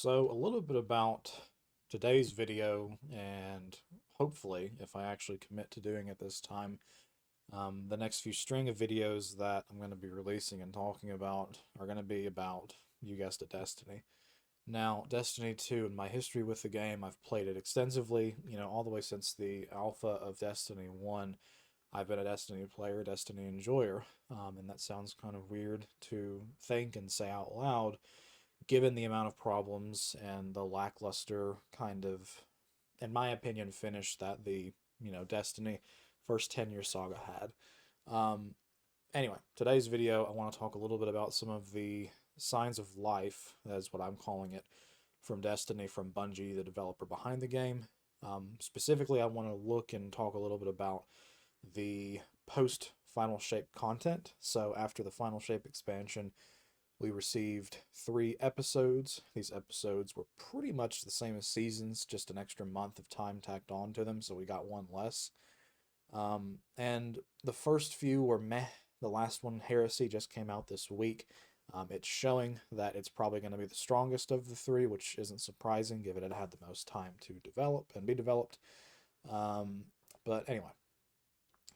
So, a little bit about today's video, and hopefully, if I actually commit to doing it this time, the next few string of videos that I'm going to be releasing and talking about are going to be about, you guessed it, Destiny. Now, Destiny 2, in my history with the game, I've played it extensively, all the way since the alpha of Destiny 1. I've been a Destiny player, Destiny enjoyer, and that sounds kind of weird to think and say out loud, given the amount of problems and the lackluster kind of, in my opinion, finish that the Destiny first 10-year saga had. Um, anyway, today's video, I want to talk a little bit about some of the signs of life, that's what I'm calling it, from Destiny from Bungie, the developer behind the game. Specifically, I want to look and talk a little bit about the post Final Shape content. So after the Final Shape expansion, we received 3 episodes. These episodes were pretty much the same as seasons, just an extra month of time tacked on to them, so we got one less. And the first few were meh. The last one, Heresy, just came out this week. It's showing that it's probably going to be the strongest of the 3, which isn't surprising given it had the most time to develop and be developed. Um, but anyway,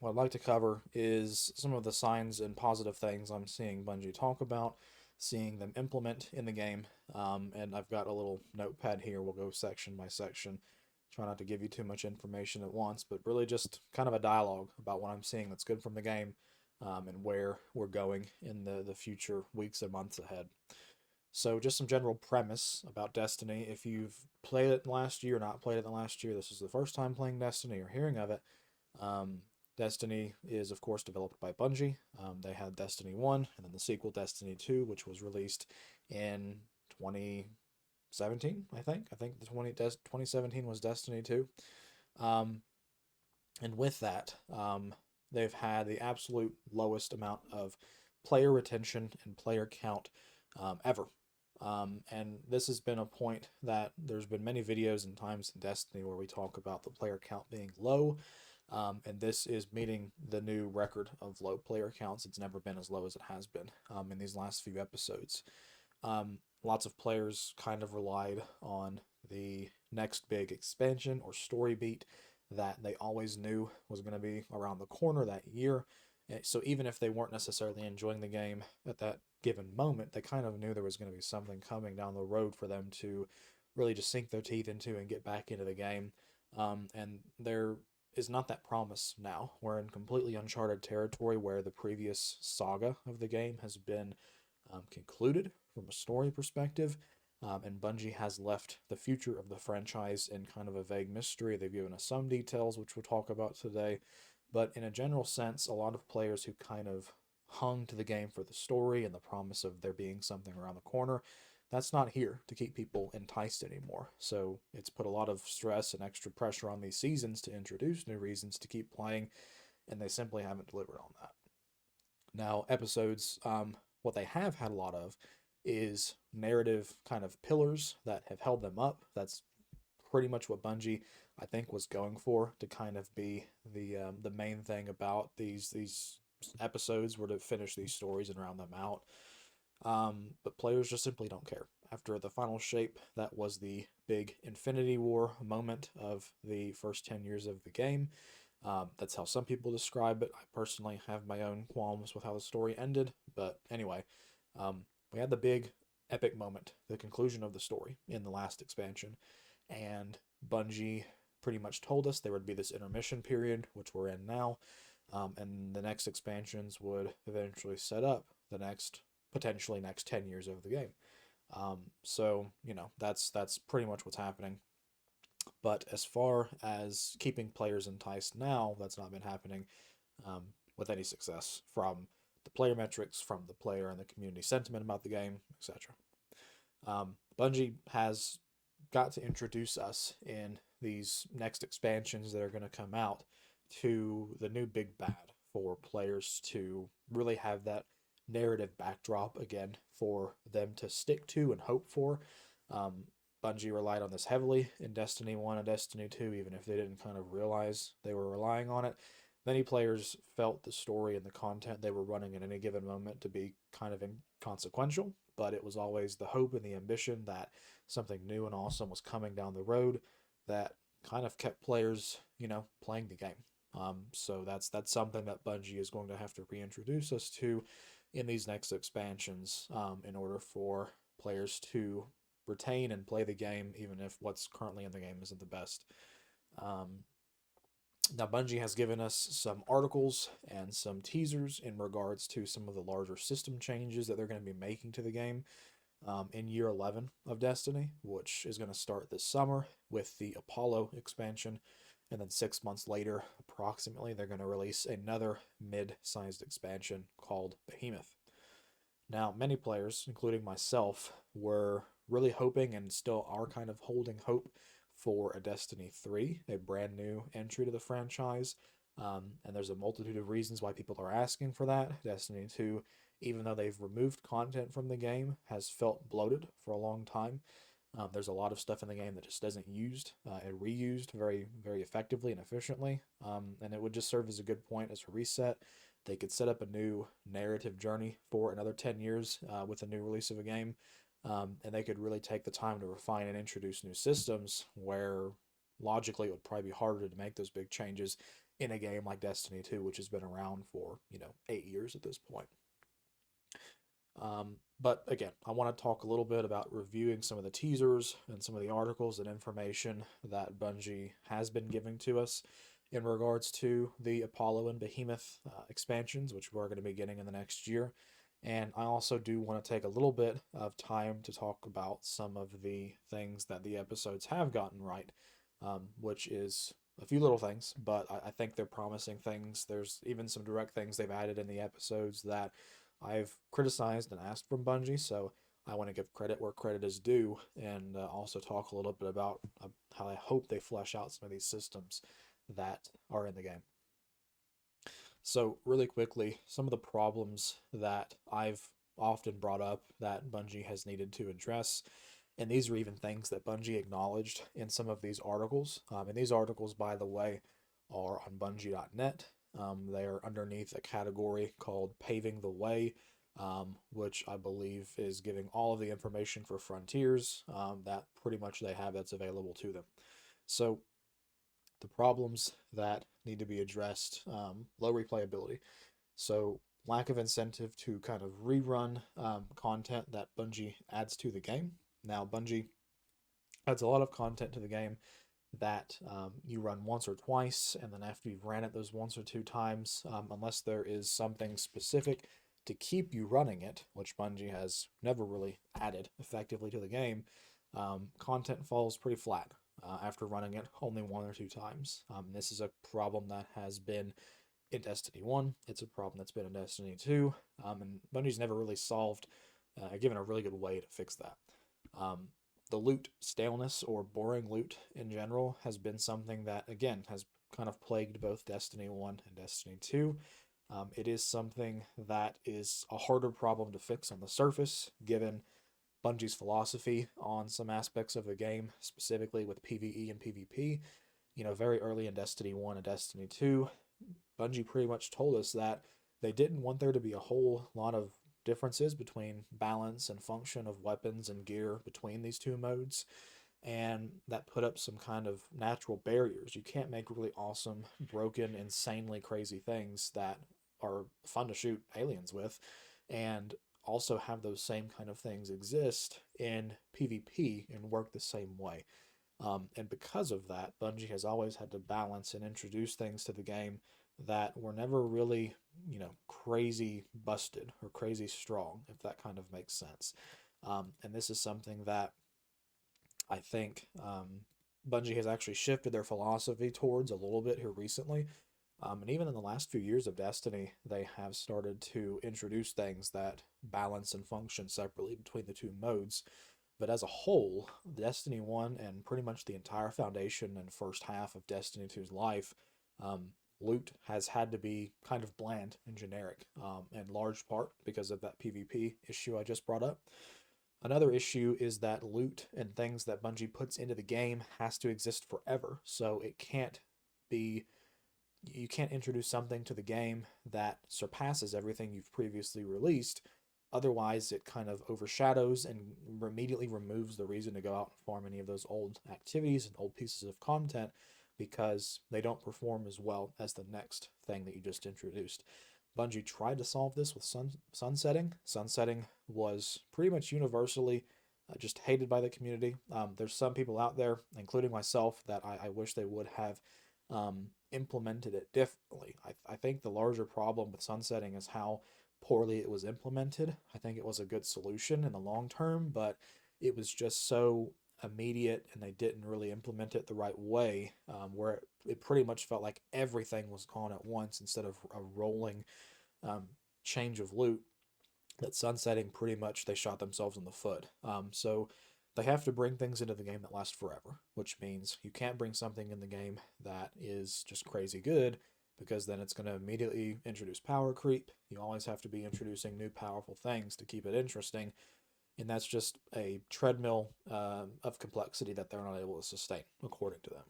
what I'd like to cover is some of the signs and positive things I'm seeing Bungie talk about, seeing them implement in the game. And I've got a little notepad here. We'll go section by section. Try not to give you too much information at once, but really just kind of a dialogue about what I'm seeing that's good from the game, and where we're going in the future weeks and months ahead. So just some general premise about Destiny. If you've played it last year, not played it last year, this is the first time playing Destiny or hearing of it. Um, Destiny is, of course, developed by Bungie. They had Destiny 1 and then the sequel, Destiny 2, which was released in 2017, I think. I think 2017 was Destiny 2. Um, and with that, they've had the absolute lowest amount of player retention and player count ever. And this has been a point that there's been many videos and times in Destiny where we talk about the player count being low, and this is meeting the new record of low player counts. It's never been as low as it has been in these last few episodes. Lots of players kind of relied on the next big expansion or story beat that they always knew was going to be around the corner that year. So even if they weren't necessarily enjoying the game at that given moment, they kind of knew there was going to be something coming down the road for them to really just sink their teeth into and get back into the game. And there is not that promise now. We're in completely uncharted territory where the previous saga of the game has been concluded from a story perspective. And Bungie has left the future of the franchise in kind of a vague mystery. They've given us some details, which we'll talk about today. But in a general sense, a lot of players who kind of hung to the game for the story and the promise of there being something around the corner, that's not here to keep people enticed anymore. So it's put a lot of stress and extra pressure on these seasons to introduce new reasons to keep playing, and they simply haven't delivered on that. Now, episodes, what they have had a lot of is narrative kind of pillars that have held them up. That's pretty much what Bungie, I think, was going for, to kind of be the main thing about these episodes, were to finish these stories and round them out. But players just simply don't care. After the final shape, that was the big Infinity War moment of the first 10 years of the game. That's how some people describe it. I personally have my own qualms with how the story ended. But anyway, we had the big epic moment, the conclusion of the story in the last expansion. And Bungie pretty much told us there would be this intermission period, which we're in now. And the next expansions would eventually set up the potentially next 10 years of the game. So, that's pretty much what's happening. But as far as keeping players enticed now, that's not been happening with any success, from the player metrics, from the player and the community sentiment about the game, etc. Bungie has got to introduce us in these next expansions that are going to come out to the new big bad, for players to really have that narrative backdrop again for them to stick to and hope for. Um, Bungie relied on this heavily in Destiny 1 and Destiny 2, even if they didn't kind of realize they were relying on it. Many players felt the story and the content they were running at any given moment to be kind of inconsequential, but it was always the hope and the ambition that something new and awesome was coming down the road that kind of kept players, playing the game. So that's something that Bungie is going to have to reintroduce us to in these next expansions, in order for players to retain and play the game, even if what's currently in the game isn't the best. Um, Now, Bungie has given us some articles and some teasers in regards to some of the larger system changes that they're going to be making to the game, in year 11 of Destiny, which is going to start this summer with the Apollo expansion. And then 6 months later, approximately, they're going to release another mid sized expansion called Behemoth. Now, many players, including myself, were really hoping and still are kind of holding hope for a Destiny 3, a brand new entry to the franchise. And there's a multitude of reasons why people are asking for that. Destiny 2, even though they've removed content from the game, has felt bloated for a long time. There's a lot of stuff in the game that just isn't used and reused very, very effectively and efficiently. And it would just serve as a good point as a reset. They could set up a new narrative journey for another 10 years with a new release of a game. And they could really take the time to refine and introduce new systems where logically it would probably be harder to make those big changes in a game like Destiny 2, which has been around for, 8 years at this point. But again, I want to talk a little bit about reviewing some of the teasers and some of the articles and information that Bungie has been giving to us in regards to the Apollo and Behemoth expansions, which we're going to be getting in the next year. And I also do want to take a little bit of time to talk about some of the things that the episodes have gotten right, which is a few little things, but I think they're promising things. There's even some direct things they've added in the episodes that I've criticized and asked from Bungie, so I want to give credit where credit is due, and also talk a little bit about how I hope they flesh out some of these systems that are in the game. So, really quickly, some of the problems that I've often brought up that Bungie has needed to address, and these are even things that Bungie acknowledged in some of these articles. And these articles, by the way, are on Bungie.net. They are underneath a category called Paving the Way, which I believe is giving all of the information for Frontiers that pretty much they have that's available to them. So, the problems that need to be addressed: low replayability. So, lack of incentive to kind of rerun content that Bungie adds to the game. Now, Bungie adds a lot of content to the game that you run once or twice, and then after you've ran it those once or two times, unless there is something specific to keep you running it, which Bungie has never really added effectively to the game, content falls pretty flat after running it only one or two times. This is a problem that has been in Destiny 1, it's a problem that's been in Destiny 2, and Bungie's never really given a really good way to fix that. The loot staleness or boring loot in general has been something that, again, has kind of plagued both Destiny 1 and Destiny 2. It is something that is a harder problem to fix on the surface, given Bungie's philosophy on some aspects of the game, specifically with PvE and PvP. Very early in Destiny 1 and Destiny 2, Bungie pretty much told us that they didn't want there to be a whole lot of differences between balance and function of weapons and gear between these two modes, and that put up some kind of natural barriers. You can't make really awesome, broken, insanely crazy things that are fun to shoot aliens with, and also have those same kind of things exist in PvP and work the same way. And because of that, Bungie has always had to balance and introduce things to the game that were never really, crazy busted or crazy strong, if that kind of makes sense. And this is something that I think Bungie has actually shifted their philosophy towards a little bit here recently. And even in the last few years of Destiny, they have started to introduce things that balance and function separately between the two modes. But as a whole, Destiny 1 and pretty much the entire foundation and first half of Destiny 2's life, loot has had to be kind of bland and generic, in large part because of that PvP issue I just brought up. Another issue is that loot and things that Bungie puts into the game has to exist forever, so you can't introduce something to the game that surpasses everything you've previously released Otherwise, it kind of overshadows and immediately removes the reason to go out and farm any of those old activities and old pieces of content because they don't perform as well as the next thing that you just introduced. Bungie tried to solve this with sunsetting. Sunsetting was pretty much universally just hated by the community. There's some people out there, including myself, that I wish they would have implemented it differently. I think the larger problem with sunsetting is how poorly it was implemented. I think it was a good solution in the long term, but it was just so immediate and they didn't really implement it the right way, where it pretty much felt like everything was gone at once instead of a rolling um, change of loot. That sunsetting pretty much they shot themselves in the foot. So they have to bring things into the game that last forever, which means you can't bring something in the game that is just crazy good because then it's going to immediately introduce power creep. You always have to be introducing new powerful things to keep it interesting, and that's just a treadmill of complexity that they're not able to sustain, according to them.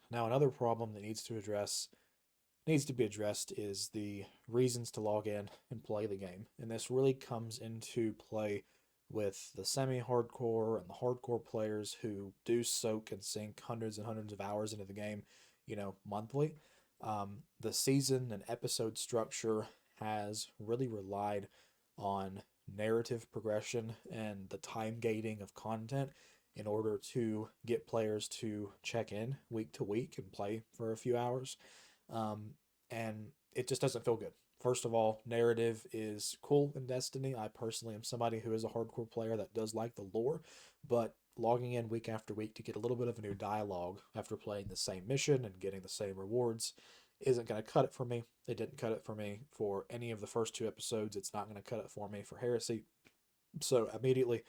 Now, another problem that needs to be addressed is the reasons to log in and play the game, and this really comes into play with the semi-hardcore and the hardcore players who do soak and sink hundreds and hundreds of hours into the game, monthly. The season and episode structure has really relied on narrative progression and the time gating of content in order to get players to check in week to week and play for a few hours. And it just doesn't feel good. First of all, narrative is cool in Destiny. I personally am somebody who is a hardcore player that does like the lore, but logging in week after week to get a little bit of a new dialogue after playing the same mission and getting the same rewards isn't going to cut it for me. It didn't cut it for me for any of the first two episodes. It's not going to cut it for me for Heresy. So immediately,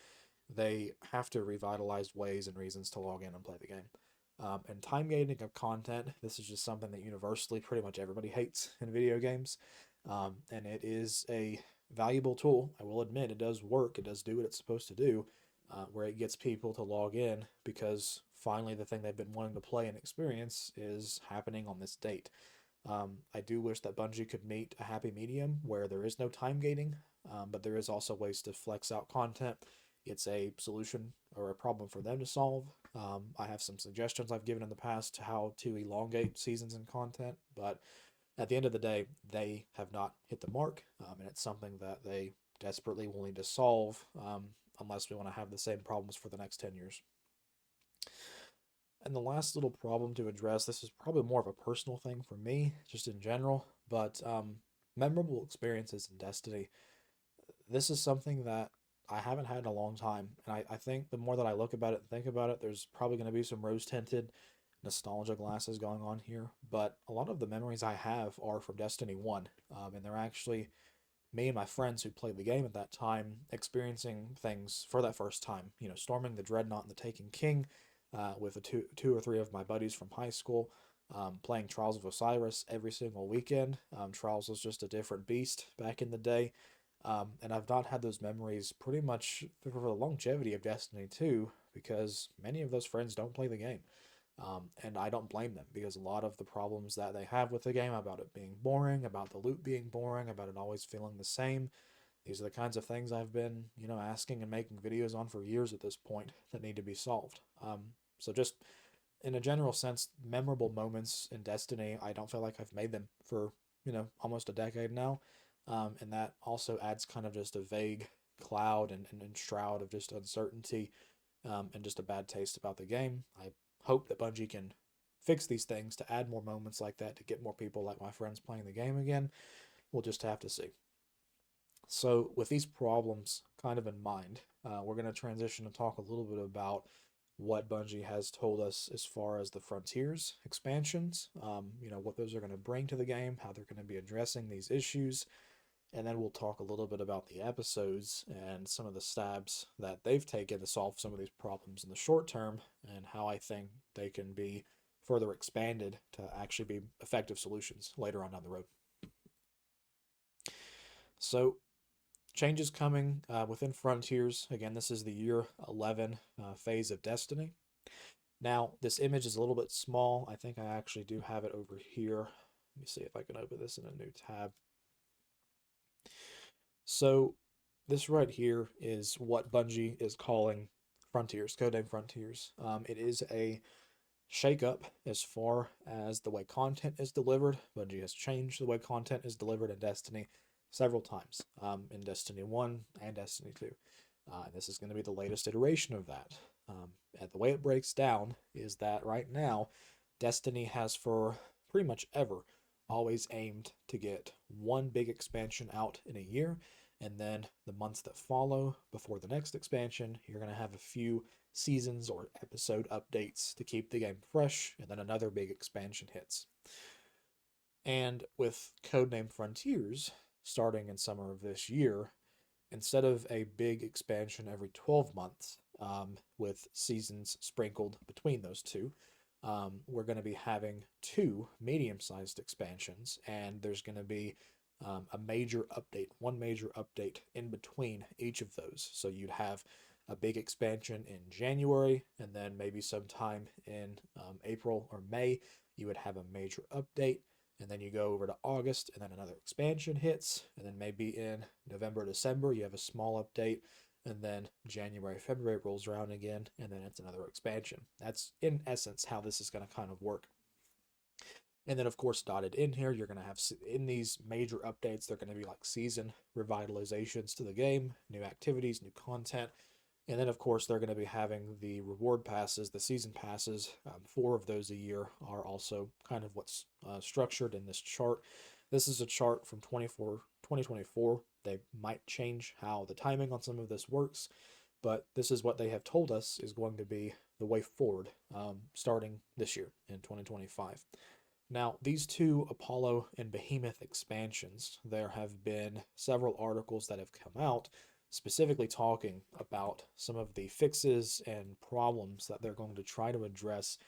they have to revitalize ways and reasons to log in and play the game. And time gating of content, this is just something that universally pretty much everybody hates in video games. And it is a valuable tool. I will admit it does work. It does do what it's supposed to do, where it gets people to log in because finally the thing they've been wanting to play and experience is happening on this date. I do wish that Bungie could meet a happy medium where there is no time gating, but there is also ways to flex out content. It's a solution or a problem for them to solve. I have some suggestions I've given in the past to how to elongate seasons and content, but at the end of the day, they have not hit the mark, and it's something that they desperately will need to solve unless we want to have the same problems for the next 10 years. And the last little problem to address, this is probably more of a personal thing for me, just in general, but memorable experiences in Destiny. This is something that I haven't had in a long time, and I think the more that I look about it and think about it, there's probably going to be some rose-tinted nostalgia glasses going on here, but a lot of the memories I have are from Destiny 1, and they're actually me and my friends who played the game at that time experiencing things for that first time. Storming the Dreadnought and the Taken King with two or three of my buddies from high school, playing Trials of Osiris every single weekend. Trials was just a different beast back in the day. And I've not had those memories pretty much for the longevity of Destiny 2 because many of those friends don't play the game. And I don't blame them because a lot of the problems that they have with the game about it being boring, about the loot being boring, about it always feeling the same, these are the kinds of things I've been, asking and making videos on for years at this point that need to be solved. So just in a general sense, memorable moments in Destiny, I don't feel like I've made them for, almost a decade now. And that also adds kind of just a vague cloud and shroud of just uncertainty and just a bad taste about the game. I hope that Bungie can fix these things to add more moments like that to get more people like my friends playing the game again. We'll just have to see. So, with these problems kind of in mind, we're going to transition and talk a little bit about what Bungie has told us as far as the Frontiers expansions, what those are going to bring to the game, how they're going to be addressing these issues, and then we'll talk a little bit about the episodes and some of the stabs that they've taken to solve some of these problems in the short term and how I think they can be further expanded to actually be effective solutions later on down the road. So, changes coming within Frontiers. Again, this is the year 11 phase of Destiny. Now, this image is a little bit small. I think I actually do have it over here. Let me see if I can open this in a new tab. So this right here is what Bungie is calling Frontiers, codename Frontiers. It is a shakeup as far as the way content is delivered. Bungie has changed the way content is delivered in Destiny several times, in Destiny 1 and Destiny 2. And this is going to be the latest iteration of that. And the way it breaks down is that right now, Destiny has for pretty much ever always aimed to get one big expansion out in a year, and then the months that follow before the next expansion, you're going to have a few seasons or episode updates to keep the game fresh, and then another big expansion hits. And with Codename Frontiers starting in summer of this year, instead of a big expansion every 12 months, with seasons sprinkled between those two, we're going to be having two medium sized expansions, and there's going to be a major update, one major update in between each of those. So you'd have a big expansion in January, and then maybe sometime in April or May, you would have a major update. And then you go over to August, and then another expansion hits. And then maybe in November, December, you have a small update. And then January, February rolls around again, and then it's another expansion. That's in essence how this is going to kind of work. And then, of course, dotted in here, you're going to have in these major updates, they're going to be like season revitalizations to the game, new activities, new content. And then, of course, they're going to be having the reward passes, the season passes. 4 of those a year are also kind of what's structured in this chart. This is a chart from 2024. They might change how the timing on some of this works, but this is what they have told us is going to be the way forward, starting this year in 2025. Now, these two Apollo and Behemoth expansions, there have been several articles that have come out specifically talking about some of the fixes and problems that they're going to try to address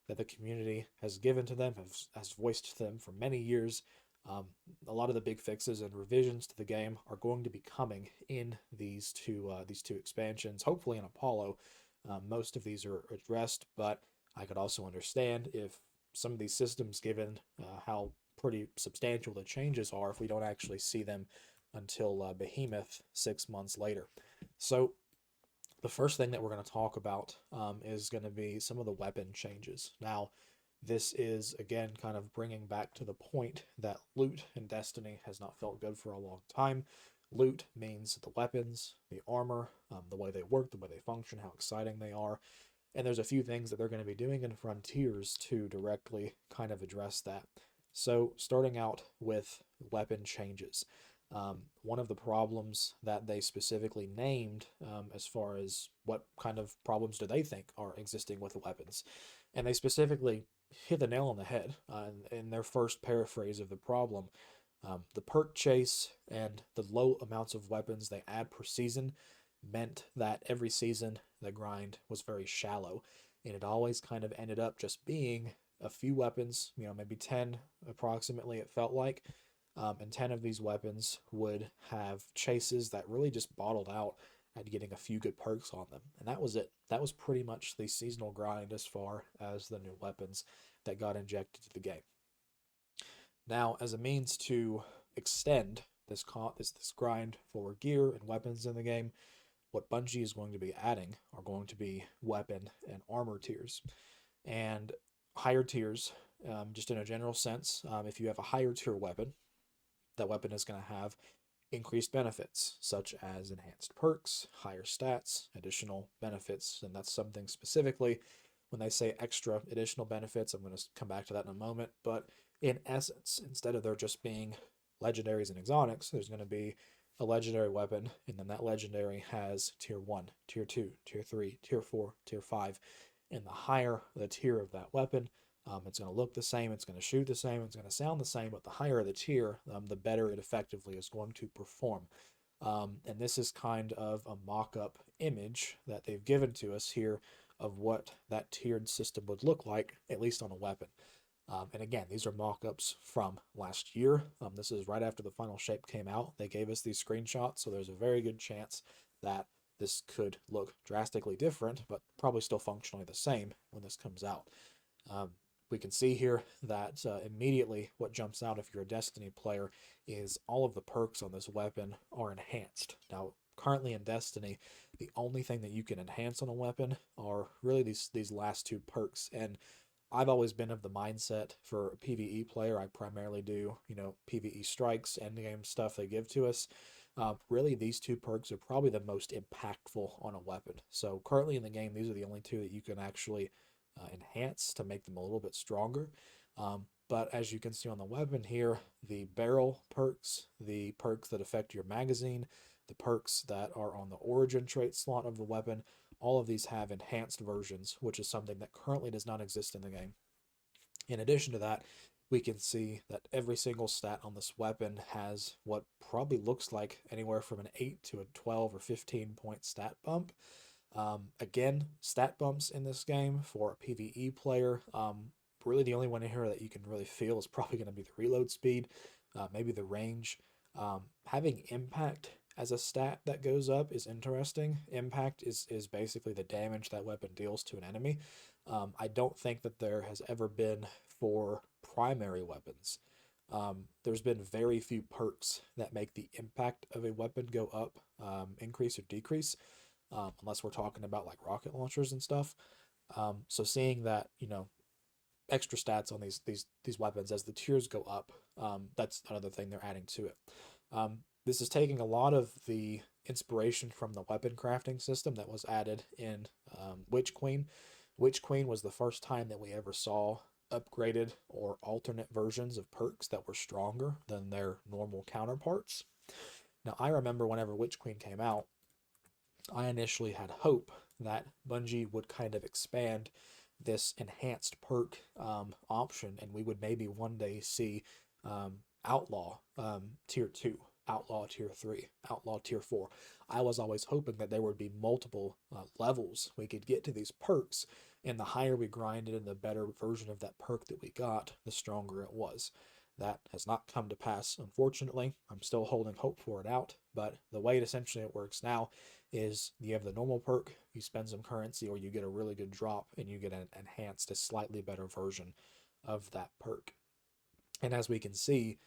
that the community has given to them, has voiced to them for many years. A lot of the big fixes and revisions to the game are going to be coming in these two expansions. Hopefully in Apollo, most of these are addressed, but I could also understand if some of these systems, given how pretty substantial the changes are, if we don't actually see them until Behemoth 6 months later. So the first thing that we're going to talk about is going to be some of the weapon changes. Now, this is, again, kind of bringing back to the point that loot in Destiny has not felt good for a long time. Loot means the weapons, the armor, the way they work, the way they function, how exciting they are. And there's a few things that they're going to be doing in Frontiers to directly kind of address that. So, starting out with weapon changes. One of the problems that they specifically named, as far as what kind of problems do they think are existing with the weapons, and they specifically hit the nail on the head in their first paraphrase of the problem. The perk chase and the low amounts of weapons they add per season meant that every season the grind was very shallow, and it always kind of ended up just being a few weapons, maybe 10 approximately, it felt like. And 10 of these weapons would have chases that really just bottled out at getting a few good perks on them. And that was it. That was pretty much the seasonal grind as far as the new weapons that got injected to the game. Now, as a means to extend this grind for gear and weapons in the game, what Bungie is going to be adding are going to be weapon and armor tiers. And higher tiers, just in a general sense, if you have a higher tier weapon, that weapon is going to have increased benefits, such as enhanced perks, higher stats, additional benefits. And that's something specifically when they say extra additional benefits. I'm going to come back to that in a moment. But in essence, instead of there just being legendaries and exotics, there's going to be a legendary weapon, and then that legendary has tier 1, tier 2, tier 3, tier 4, tier 5. And the higher the tier of that weapon, it's going to look the same, it's going to shoot the same, it's going to sound the same, but the higher the tier, the better it effectively is going to perform. And this is kind of a mock-up image that they've given to us here of what that tiered system would look like, at least on a weapon. And again, these are mock-ups from last year. This is right after the final shape came out. They gave us these screenshots, so there's a very good chance that this could look drastically different, but probably still functionally the same when this comes out. We can see here that immediately what jumps out if you're a Destiny player is all of the perks on this weapon are enhanced. Now, currently in Destiny, the only thing that you can enhance on a weapon are really these last two perks. And I've always been of the mindset for a PvE player, I primarily do, PvE strikes, endgame stuff they give to us. Really, these two perks are probably the most impactful on a weapon. So currently in the game, these are the only two that you can actually enhance to make them a little bit stronger. But as you can see on the weapon here, the barrel perks, the perks that affect your magazine, the perks that are on the origin trait slot of the weapon, all of these have enhanced versions, which is something that currently does not exist in the game. In addition to that, we can see that every single stat on this weapon has what probably looks like anywhere from an 8 to a 12 or 15 point stat bump. Again, stat bumps in this game for a PvE player. Really, the only one in here that you can really feel is probably going to be the reload speed, maybe the range. Having impact as a stat that goes up is interesting. Impact is basically the damage that weapon deals to an enemy. I don't think that there has ever been for primary weapons. There's been very few perks that make the impact of a weapon go up, increase, or decrease, unless we're talking about like rocket launchers and stuff. So seeing that, extra stats on these weapons as the tiers go up, that's another thing they're adding to it. This is taking a lot of the inspiration from the weapon crafting system that was added in Witch Queen. Witch Queen was the first time that we ever saw upgraded or alternate versions of perks that were stronger than their normal counterparts. Now, I remember whenever Witch Queen came out, I initially had hope that Bungie would kind of expand this enhanced perk option, and we would maybe one day see Outlaw Tier 2, Outlaw Tier 3, Outlaw Tier 4. I was always hoping that there would be multiple levels we could get to these perks, and the higher we grinded and the better version of that perk that we got, the stronger it was. That has not come to pass, unfortunately. I'm still holding hope for it out, but the way essentially it works now is you have the normal perk, you spend some currency, or you get a really good drop and you get an enhanced, a slightly better version of that perk. And as we can see,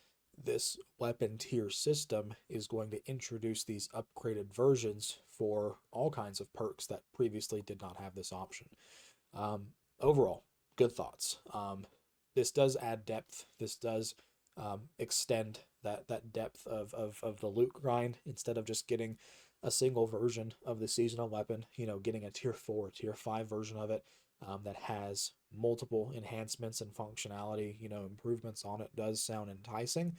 this weapon tier system is going to introduce these upgraded versions for all kinds of perks that previously did not have this option. Overall, good thoughts. This does add depth. This does extend that depth of the loot grind instead of just getting a single version of the seasonal weapon, getting a tier 4, tier 5 version of it that has multiple enhancements and functionality, improvements on it does sound enticing.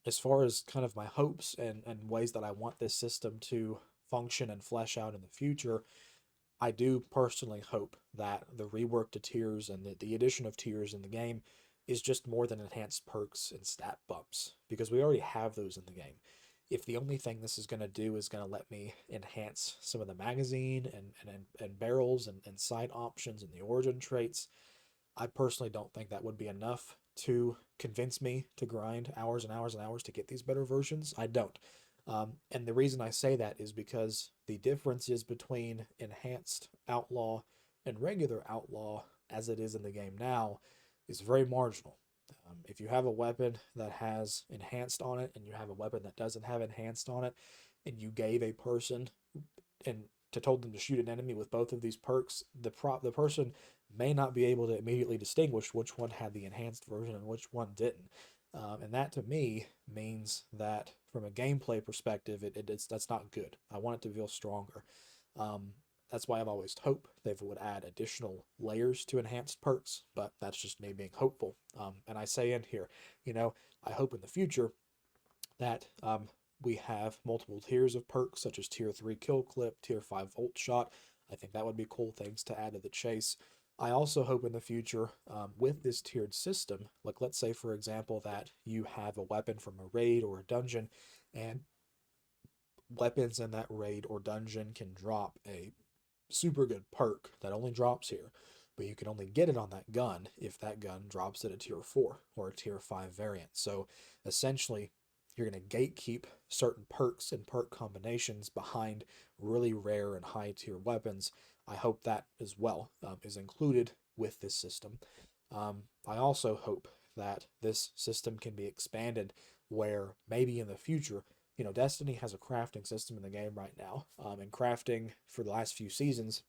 As far as kind of my hopes and ways that I want this system to function and flesh out in the future, I do personally hope that the rework to tiers and the addition of tiers in the game is just more than enhanced perks and stat bumps, because we already have those in the game. If the only thing this is going to do is going to let me enhance some of the magazine and barrels and side options and the origin traits, I personally don't think that would be enough to convince me to grind hours and hours and hours to get these better versions. I don't. And the reason I say that is because the differences between enhanced outlaw and regular outlaw, as it is in the game now, is very marginal. If you have a weapon that has enhanced on it and you have a weapon that doesn't have enhanced on it, and you gave a person and told them to shoot an enemy with both of these perks, the person may not be able to immediately distinguish which one had the enhanced version and which one didn't. And that to me means that from a gameplay perspective, that's not good. I want it to feel stronger. That's why I've always hoped they would add additional layers to enhanced perks, but that's just me being hopeful. And I say in here, I hope in the future that we have multiple tiers of perks, such as tier 3 kill clip, tier 5 volt shot. I think that would be cool things to add to the chase. I also hope in the future, with this tiered system, like let's say, for example, that you have a weapon from a raid or a dungeon, and weapons in that raid or dungeon can drop a super good perk that only drops here, but you can only get it on that gun if that gun drops at a tier 4 or a tier 5 variant. So essentially, you're going to gatekeep certain perks and perk combinations behind really rare and high tier weapons. I hope that as well is included with this system. I also hope that this system can be expanded where maybe in the future, Destiny has a crafting system in the game right now, and crafting for the last few seasons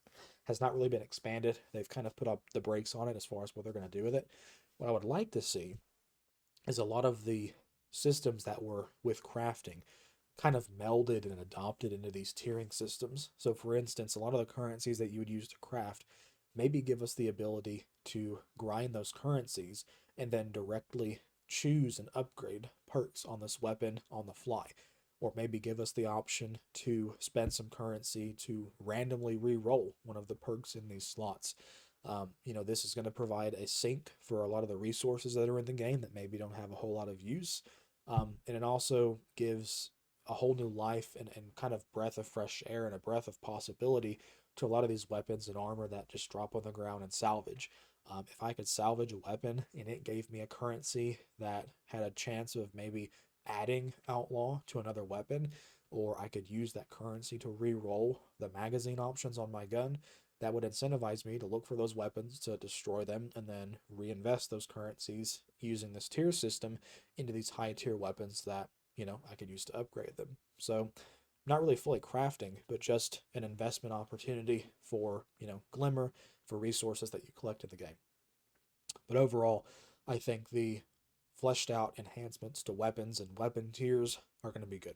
has not really been expanded. They've kind of put up the brakes on it as far as what they're going to do with it. What I would like to see is a lot of the systems that were with crafting kind of melded and adopted into these tiering systems. So, for instance, a lot of the currencies that you would use to craft maybe give us the ability to grind those currencies and then directly choose and upgrade perks on this weapon on the fly. Or maybe give us the option to spend some currency to randomly re-roll one of the perks in these slots. This is going to provide a sink for a lot of the resources that are in the game that maybe don't have a whole lot of use. And it also gives a whole new life and kind of breath of fresh air and a breath of possibility to a lot of these weapons and armor that just drop on the ground and salvage. If I could salvage a weapon and it gave me a currency that had a chance of maybe adding outlaw to another weapon, or I could use that currency to re-roll the magazine options on my gun, that would incentivize me to look for those weapons, to destroy them, and then reinvest those currencies using this tier system into these high tier weapons that, I could use to upgrade them. So, not really fully crafting, but just an investment opportunity for, Glimmer, for resources that you collect in the game. But overall, I think the fleshed out enhancements to weapons and weapon tiers are going to be good.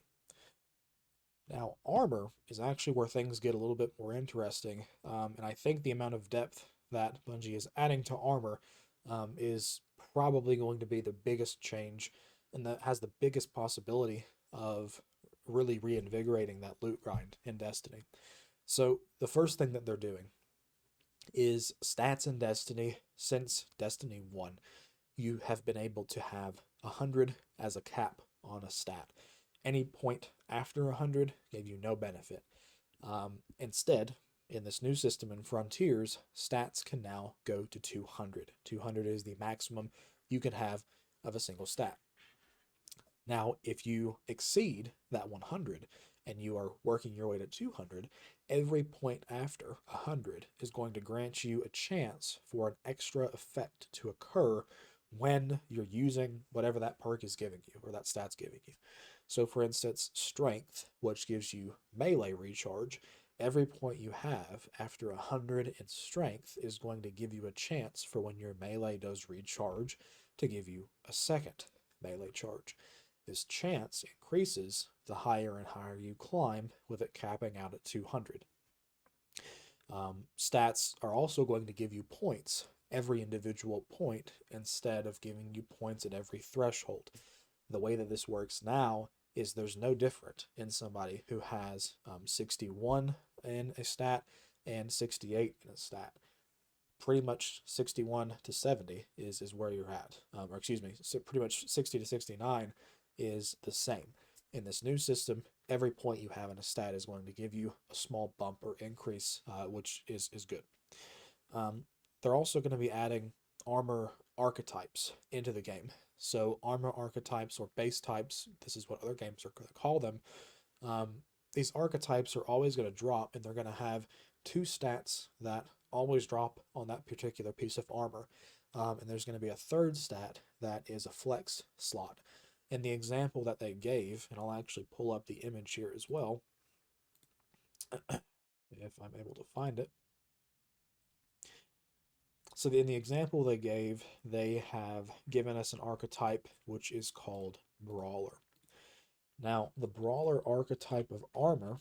Now, armor is actually where things get a little bit more interesting, and I think the amount of depth that Bungie is adding to armor is probably going to be the biggest change, and that has the biggest possibility of really reinvigorating that loot grind in Destiny. So, the first thing that they're doing is stats in Destiny. Since Destiny 1, you have been able to have 100 as a cap on a stat. Any point after 100 gave you no benefit. Instead, in this new system in Frontiers, stats can now go to 200. 200 is the maximum you can have of a single stat. Now, if you exceed that 100 and you are working your way to 200, every point after 100 is going to grant you a chance for an extra effect to occur when you're using whatever that perk is giving you or that stat's giving you. So, for instance, strength, which gives you melee recharge, every point you have after 100 in strength is going to give you a chance for when your melee does recharge to give you a second melee charge. This chance increases the higher and higher you climb, with it capping out at 200. Stats are also going to give you points every individual point instead of giving you points at every threshold. The way that this works now is there's no different in somebody who has 61 in a stat and 68 in a stat. Pretty much 61 to 70 is where you're at. Or excuse me, pretty much 60 to 69 is the same. In this new system, every point you have in a stat is going to give you a small bump or increase, which is good. They're also going to be adding armor archetypes into the game. So armor archetypes or base types, this is what other games are going to call them. These archetypes are always going to drop, and they're going to have two stats that always drop on that particular piece of armor. And there's going to be a third stat that is a flex slot. In the example that they gave, and I'll actually pull up the image here as well, if I'm able to find it. So in the example they gave, they have given us an archetype which is called Brawler. Now, the Brawler archetype of armor,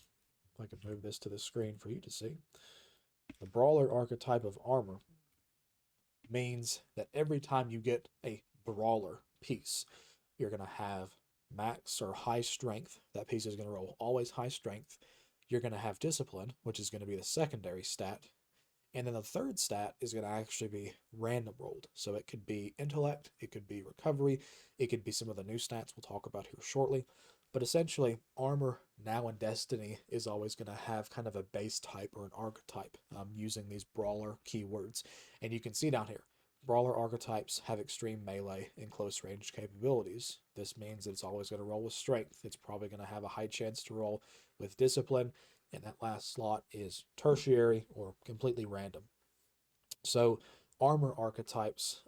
if I can move this to the screen for you to see, the Brawler archetype of armor means that every time you get a Brawler piece, you're going to have max or high strength. That piece is going to roll always high strength. You're going to have discipline, which is going to be the secondary stat. And then the third stat is going to actually be random rolled. So it could be intellect, it could be recovery, it could be some of the new stats we'll talk about here shortly. But essentially, armor now in Destiny is always going to have kind of a base type or an archetype using these brawler keywords. And you can see down here, brawler archetypes have extreme melee and close range capabilities. This means that it's always going to roll with strength. It's probably going to have a high chance to roll with discipline. And that last slot is tertiary or completely random. So armor archetypes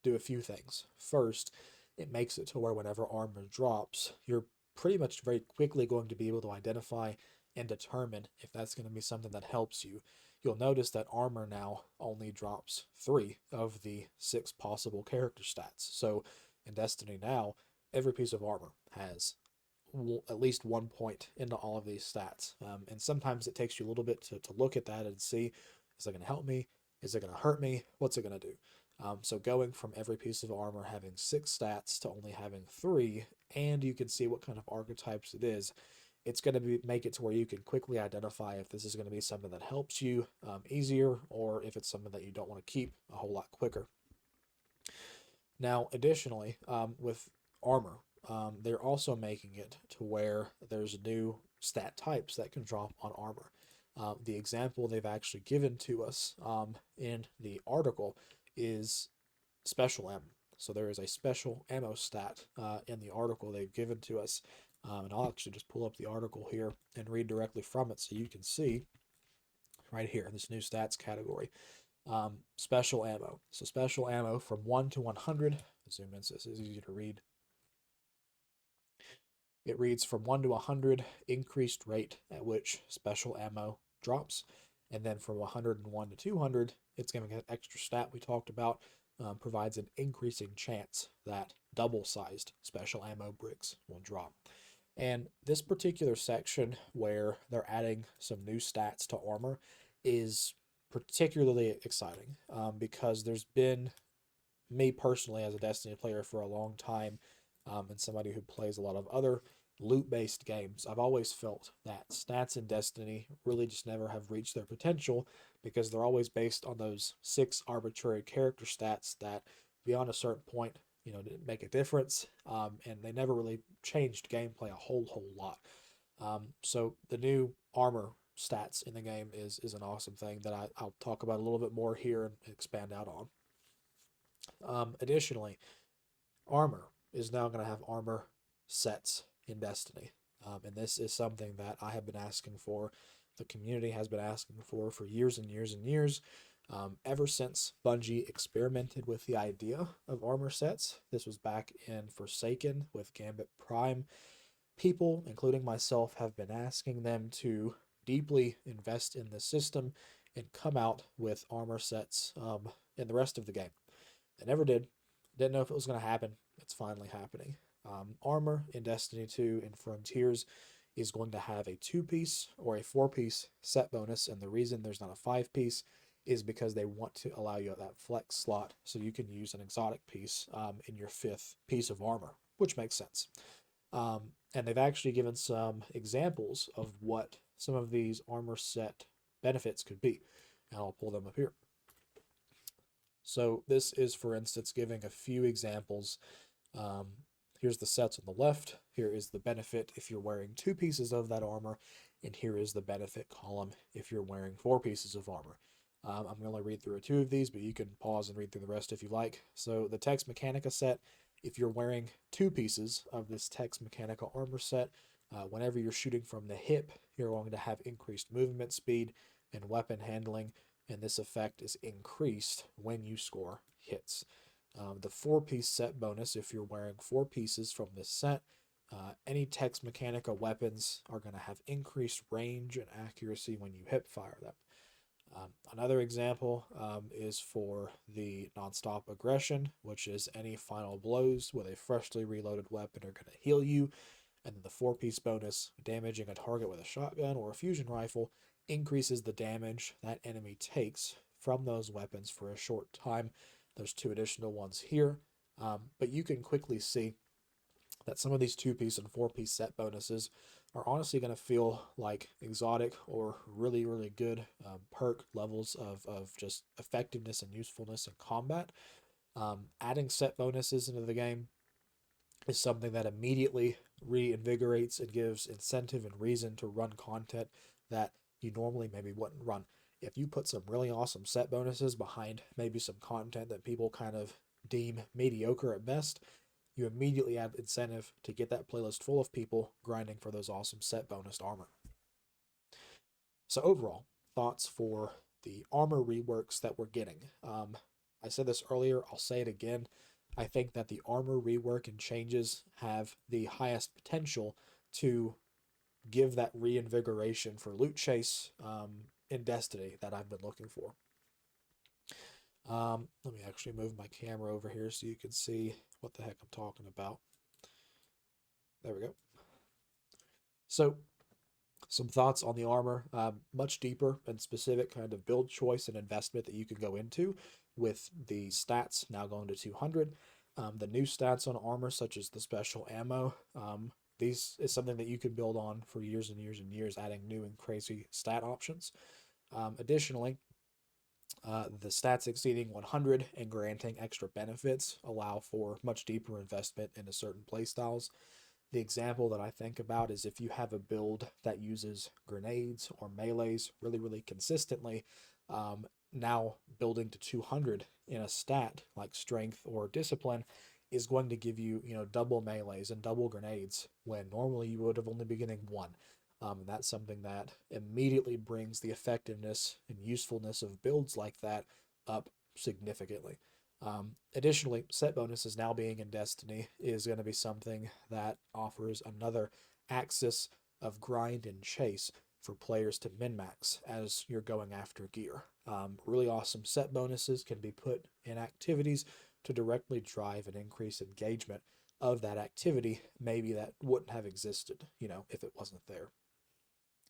do a few things. First, it makes it to where whenever armor drops, you're pretty much very quickly going to be able to identify and determine if that's going to be something that helps you. You'll notice that armor now only drops 3 of the 6 possible character stats. So in Destiny now, every piece of armor has at least 1 point into all of these stats. And sometimes it takes you a little bit to look at that and see, is it going to help me? Is it going to hurt me? What's it going to do? So going from every piece of armor having 6 stats to only having 3, and you can see what kind of archetypes it is, it's going to make it to where you can quickly identify if this is going to be something that helps you easier, or if it's something that you don't want to keep a whole lot quicker. Now, additionally, with armor, they're also making it to where there's new stat types that can drop on armor. The example they've actually given to us in the article is special ammo. So there is a special ammo stat in the article they've given to us. And I'll actually just pull up the article here and read directly from it so you can see right here, this new stats category. Special ammo. So special ammo from 1 to 100. Zoom in so this is easy to read. It reads from 1 to 100, increased rate at which special ammo drops. And then from 101 to 200, it's giving an extra stat we talked about, provides an increasing chance that double-sized special ammo bricks will drop. And this particular section where they're adding some new stats to armor is particularly exciting because there's been, me personally as a Destiny player for a long time, and somebody who plays a lot of other loot-based games, I've always felt that stats in Destiny really just never have reached their potential because they're always based on those 6 arbitrary character stats that, beyond a certain point, didn't make a difference, and they never really changed gameplay a whole lot. So the new armor stats in the game is an awesome thing that I'll talk about a little bit more here and expand out on. Additionally, armor is now going to have armor sets in Destiny. And this is something that I have been asking for. The community has been asking for years and years and years. Ever since Bungie experimented with the idea of armor sets, this was back in Forsaken with Gambit Prime. People, including myself, have been asking them to deeply invest in the system and come out with armor sets in the rest of the game. They never did. Didn't know if it was going to happen. It's finally happening. Armor in Destiny 2 and Frontiers is going to have a 2-piece or a 4-piece set bonus, and the reason there's not a 5-piece is because they want to allow you that flex slot so you can use an exotic piece in your 5th piece of armor, which makes sense. And they've actually given some examples of what some of these armor set benefits could be, and I'll pull them up here. So this is, for instance, giving a few examples. Here's the sets on the left. Here is the benefit if you're wearing 2 pieces of that armor, and here is the benefit column if you're wearing 4 pieces of armor. I'm going to read through 2 of these, but you can pause and read through the rest if you like. So the Tex Mechanica set, if you're wearing 2 pieces of this Tex Mechanica armor set, whenever you're shooting from the hip, you're going to have increased movement speed and weapon handling, and this effect is increased when you score hits. The 4-piece set bonus, if you're wearing 4 pieces from this set, any Tex Mechanica weapons are going to have increased range and accuracy when you hip fire them. Another example is for the non-stop aggression, which is any final blows with a freshly reloaded weapon are going to heal you. And then the 4-piece bonus, damaging a target with a shotgun or a fusion rifle, increases the damage that enemy takes from those weapons for a short time. There's 2 additional ones here, but you can quickly see that some of these 2-piece and 4-piece set bonuses are honestly going to feel like exotic or really good perk levels of just effectiveness and usefulness in combat. Adding set bonuses into the game is something that immediately reinvigorates and gives incentive and reason to run content that you normally maybe wouldn't run. If you put some really awesome set bonuses behind maybe some content that people kind of deem mediocre at best, you immediately have incentive to get that playlist full of people grinding for those awesome set bonus armor. So overall, thoughts for the armor reworks that we're getting. I said this earlier, I'll say it again. I think that the armor rework and changes have the highest potential to give that reinvigoration for loot chase in Destiny that I've been looking for. Let me actually move my camera over here so you can see what the heck I'm talking about. There we go. So, some thoughts on the armor. Much deeper and specific kind of build choice and investment that you can go into with the stats now going to 200. The new stats on armor, such as the special ammo, these is something that you can build on for years and years and years, adding new and crazy stat options. Additionally, the stats exceeding 100 and granting extra benefits allow for much deeper investment into certain playstyles. The example that I think about is if you have a build that uses grenades or melees really, really consistently, now building to 200 in a stat like strength or discipline is going to give you, double melees and double grenades when normally you would have only been getting one. And that's something that immediately brings the effectiveness and usefulness of builds like that up significantly. Additionally, set bonuses now being in Destiny is going to be something that offers another axis of grind and chase for players to min-max as you're going after gear. Really awesome set bonuses can be put in activities to directly drive and increase engagement of that activity, maybe that wouldn't have existed, if it wasn't there.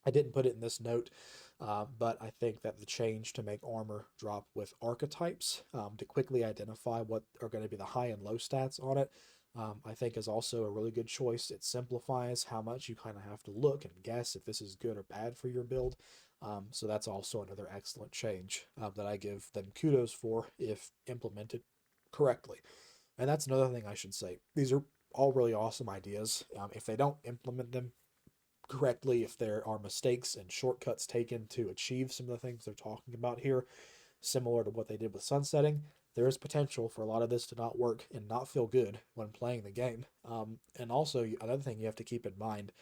I didn't put it in this note, but I think that the change to make armor drop with archetypes to quickly identify what are going to be the high and low stats on it, I think is also a really good choice. It simplifies how much you kind of have to look and guess if this is good or bad for your build. So that's also another excellent change that I give them kudos for if implemented correctly. And that's another thing I should say. These are all really awesome ideas. If they don't implement them correctly, if there are mistakes and shortcuts taken to achieve some of the things they're talking about here, similar to what they did with sunsetting, there is potential for a lot of this to not work and not feel good when playing the game. And also, another thing you have to keep in mind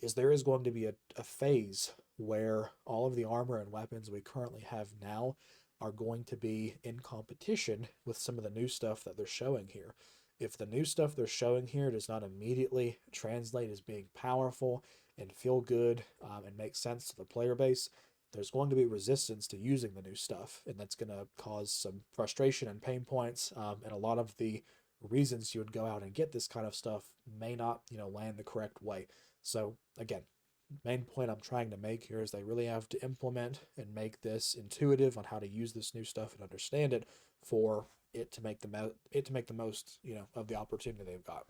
is there is going to be a phase where all of the armor and weapons we currently have now are going to be in competition with some of the new stuff that they're showing here. If the new stuff they're showing here does not immediately translate as being powerful and feel good and make sense to the player base, there's going to be resistance to using the new stuff, and that's going to cause some frustration and pain points. And a lot of the reasons you would go out and get this kind of stuff may not, land the correct way. So again, main point I'm trying to make here is they really have to implement and make this intuitive on how to use this new stuff and understand it for it to make the most, of the opportunity they've got.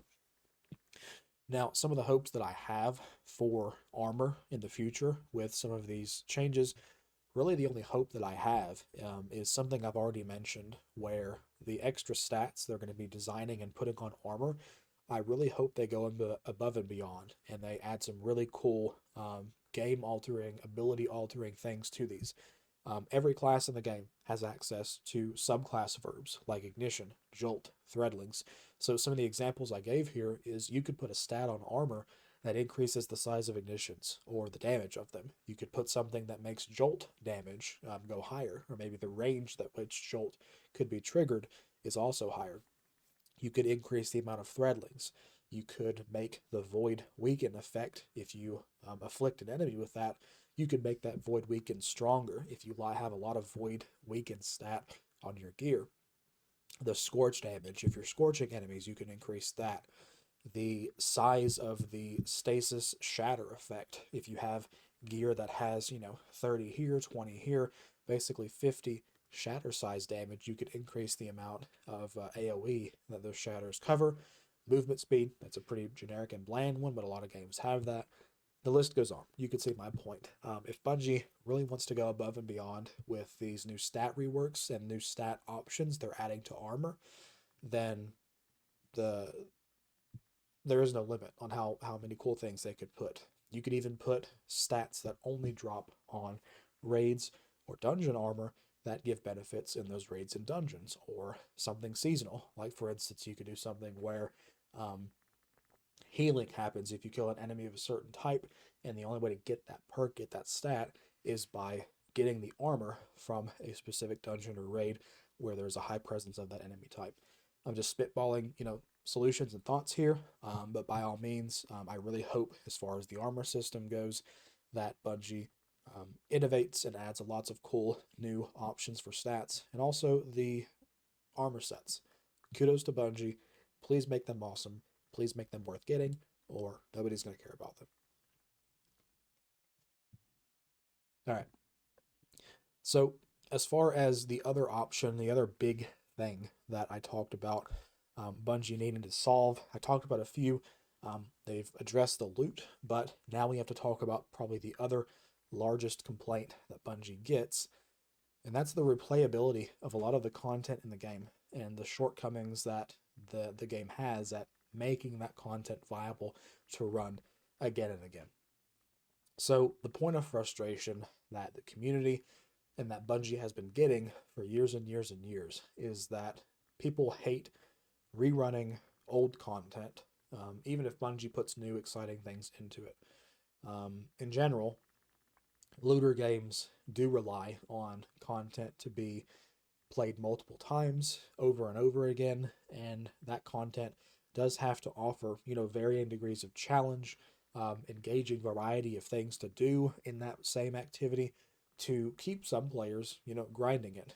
Now, some of the hopes that I have for armor in the future with some of these changes, really the only hope that I have is something I've already mentioned, where the extra stats they're going to be designing and putting on armor, I really hope they go above and beyond and they add some really cool game altering, ability altering things to these. Every class in the game has access to subclass verbs like ignition, jolt, threadlings. So some of the examples I gave here is you could put a stat on armor that increases the size of ignitions or the damage of them. You could put something that makes jolt damage go higher, or maybe the range that which jolt could be triggered is also higher. You could increase the amount of threadlings. You could make the void weaken effect if you afflict an enemy with that. You could make that void weaken stronger if you have a lot of void weaken stat on your gear. The scorch damage, if you're scorching enemies, you can increase that. The size of the stasis shatter effect, if you have gear that has 30 here, 20 here, basically 50 shatter size damage, you could increase the amount of AoE that those shatters cover. Movement speed, that's a pretty generic and bland one, but a lot of games have that. The list goes on. You can see my point. If Bungie really wants to go above and beyond with these new stat reworks and new stat options they're adding to armor, then the there is no limit on how many cool things they could put. You could even put stats that only drop on raids or dungeon armor that give benefits in those raids and dungeons, or something seasonal. Like, for instance, you could do something where healing happens if you kill an enemy of a certain type, and the only way to get that perk, get that stat, is by getting the armor from a specific dungeon or raid where there's a high presence of that enemy type. I'm just spitballing, solutions and thoughts here, but by all means, I really hope, as far as the armor system goes, that Bungie innovates and adds lots of cool new options for stats, and also the armor sets. Kudos to Bungie. Please make them awesome. Please make them worth getting, or nobody's going to care about them. All right. So, as far as the other option, the other big thing that I talked about, Bungie needing to solve, I talked about a few. They've addressed the loot, but now we have to talk about probably the other largest complaint that Bungie gets, and that's the replayability of a lot of the content in the game and the shortcomings that the game has at making that content viable to run again and again. So the point of frustration that the community and that Bungie has been getting for years and years and years is that people hate rerunning old content, even if Bungie puts new exciting things into it. In general, looter games do rely on content to be played multiple times over and over again, and that content does have to offer, varying degrees of challenge, engaging variety of things to do in that same activity to keep some players, grinding it.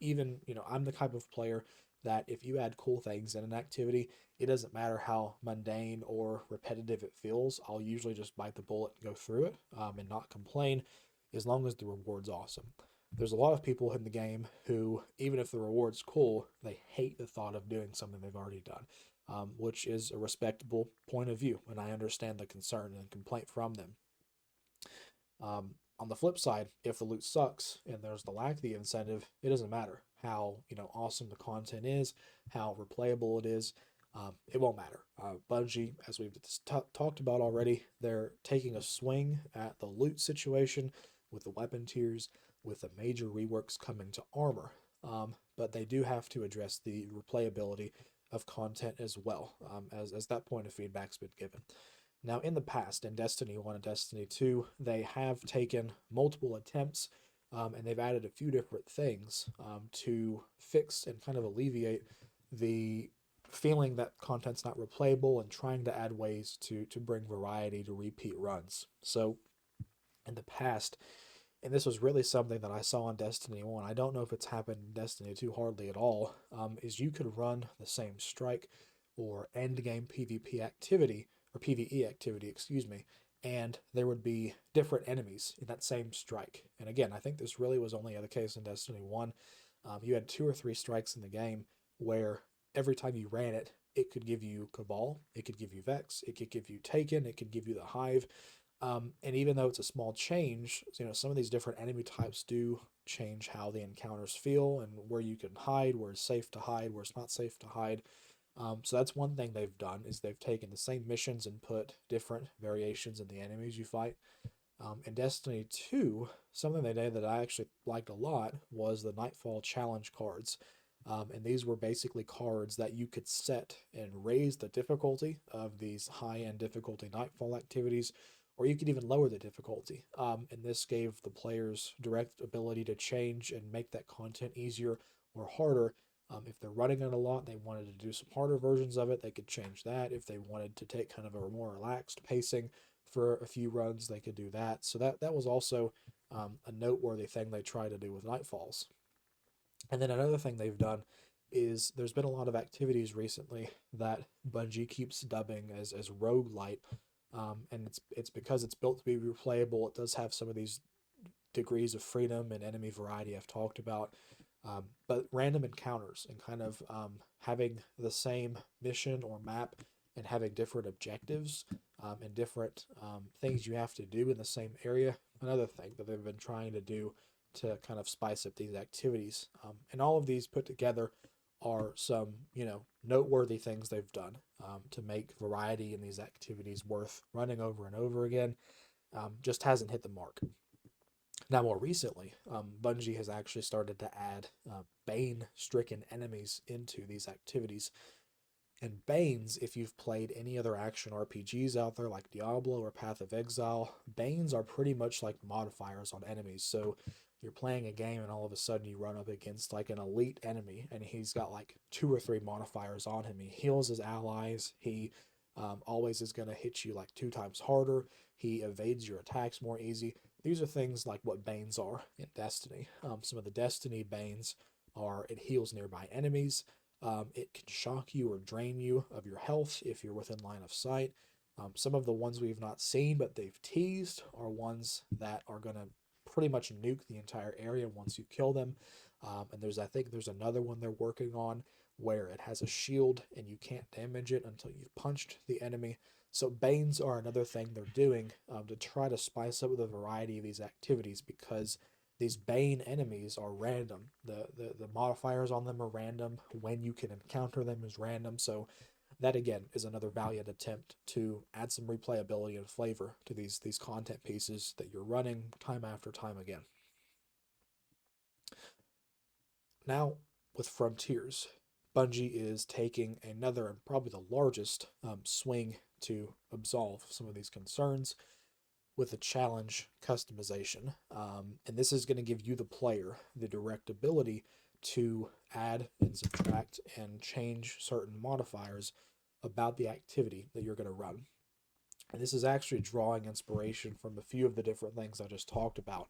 Even, I'm the type of player that if you add cool things in an activity, it doesn't matter how mundane or repetitive it feels. I'll usually just bite the bullet and go through it, and not complain, as long as the reward's awesome. There's a lot of people in the game who, even if the reward's cool, they hate the thought of doing something they've already done, which is a respectable point of view, and I understand the concern and complaint from them. On the flip side, if the loot sucks and there's the lack of the incentive, it doesn't matter how awesome the content is, how replayable it is. It won't matter. Bungie, as we've talked about already, they're taking a swing at the loot situation with the weapon tiers, with the major reworks coming to armor. But they do have to address the replayability of content as well, as that point of feedback's been given. Now, in the past, in Destiny 1 and Destiny 2, they have taken multiple attempts, and they've added a few different things to fix and kind of alleviate the feeling that content's not replayable, and trying to add ways to bring variety to repeat runs. So, in the past, and this was really something that I saw in Destiny 1, I don't know if it's happened in Destiny 2 hardly at all, is you could run the same strike or end game PvP activity, or PvE activity, excuse me, and there would be different enemies in that same strike. And again, I think this really was only the case in Destiny 1. You had 2 or 3 strikes in the game where every time you ran it, it could give you Cabal, it could give you Vex, it could give you Taken, it could give you the Hive. And even though it's a small change, some of these different enemy types do change how the encounters feel and where you can hide, where it's safe to hide, where it's not safe to hide. So that's one thing they've done, is they've taken the same missions and put different variations in the enemies you fight. In Destiny 2, something they did that I actually liked a lot was the Nightfall challenge cards. And these were basically cards that you could set and raise the difficulty of these high-end difficulty Nightfall activities, or you could even lower the difficulty. And this gave the players direct ability to change and make that content easier or harder. If they're running it a lot, they wanted to do some harder versions of it, they could change that. If they wanted to take kind of a more relaxed pacing for a few runs, they could do that. So that was also a noteworthy thing they tried to do with Nightfalls. And then another thing they've done is there's been a lot of activities recently that Bungie keeps dubbing as roguelite. And it's because it's built to be replayable. It does have some of these degrees of freedom and enemy variety I've talked about. But random encounters and kind of having the same mission or map and having different objectives and different things you have to do in the same area. Another thing that they've been trying to do to kind of spice up these activities. And all of these put together are some, noteworthy things they've done to make variety in these activities worth running over and over again. Just hasn't hit the mark. Now, more recently, Bungie has actually started to add Bane-stricken enemies into these activities. And Banes, if you've played any other action RPGs out there like Diablo or Path of Exile, Banes are pretty much like modifiers on enemies. So you're playing a game and all of a sudden you run up against like an elite enemy and he's got like two or three modifiers on him. He heals his allies. He always is going to hit you like 2 times harder. He evades your attacks more easy. These are things like what Banes are in Destiny. Some of the Destiny Banes are it heals nearby enemies. It can shock you or drain you of your health if you're within line of sight. Some of the ones we've not seen but they've teased are ones that are going to pretty much nuke the entire area once you kill them. And I think there's another one they're working on where it has a shield and you can't damage it until you've punched the enemy. So Banes are another thing they're doing to try to spice up the variety of these activities because these Bane enemies are random. The modifiers on them are random. When you can encounter them is random. So that again is another valiant attempt to add some replayability and flavor to these content pieces that you're running time after time again. Now with Frontiers, Bungie is taking another and probably the largest swing to absolve some of these concerns with a challenge customization. And this is going to give you, the player, the direct ability to add and subtract and change certain modifiers about the activity that you're going to run. And this is actually drawing inspiration from a few of the different things I just talked about,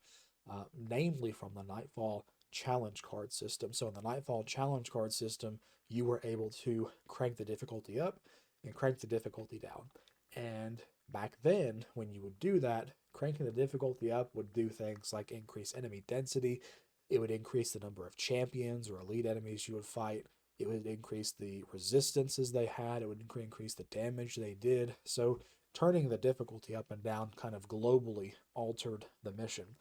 namely from the Nightfall challenge card system. So in the Nightfall challenge card system, you were able to crank the difficulty up and crank the difficulty down. And back then, when you would do that, cranking the difficulty up would do things like increase enemy density. It would increase the number of champions or elite enemies you would fight. It would increase the resistances they had. It would increase the damage they did. So turning the difficulty up and down kind of globally altered the mission.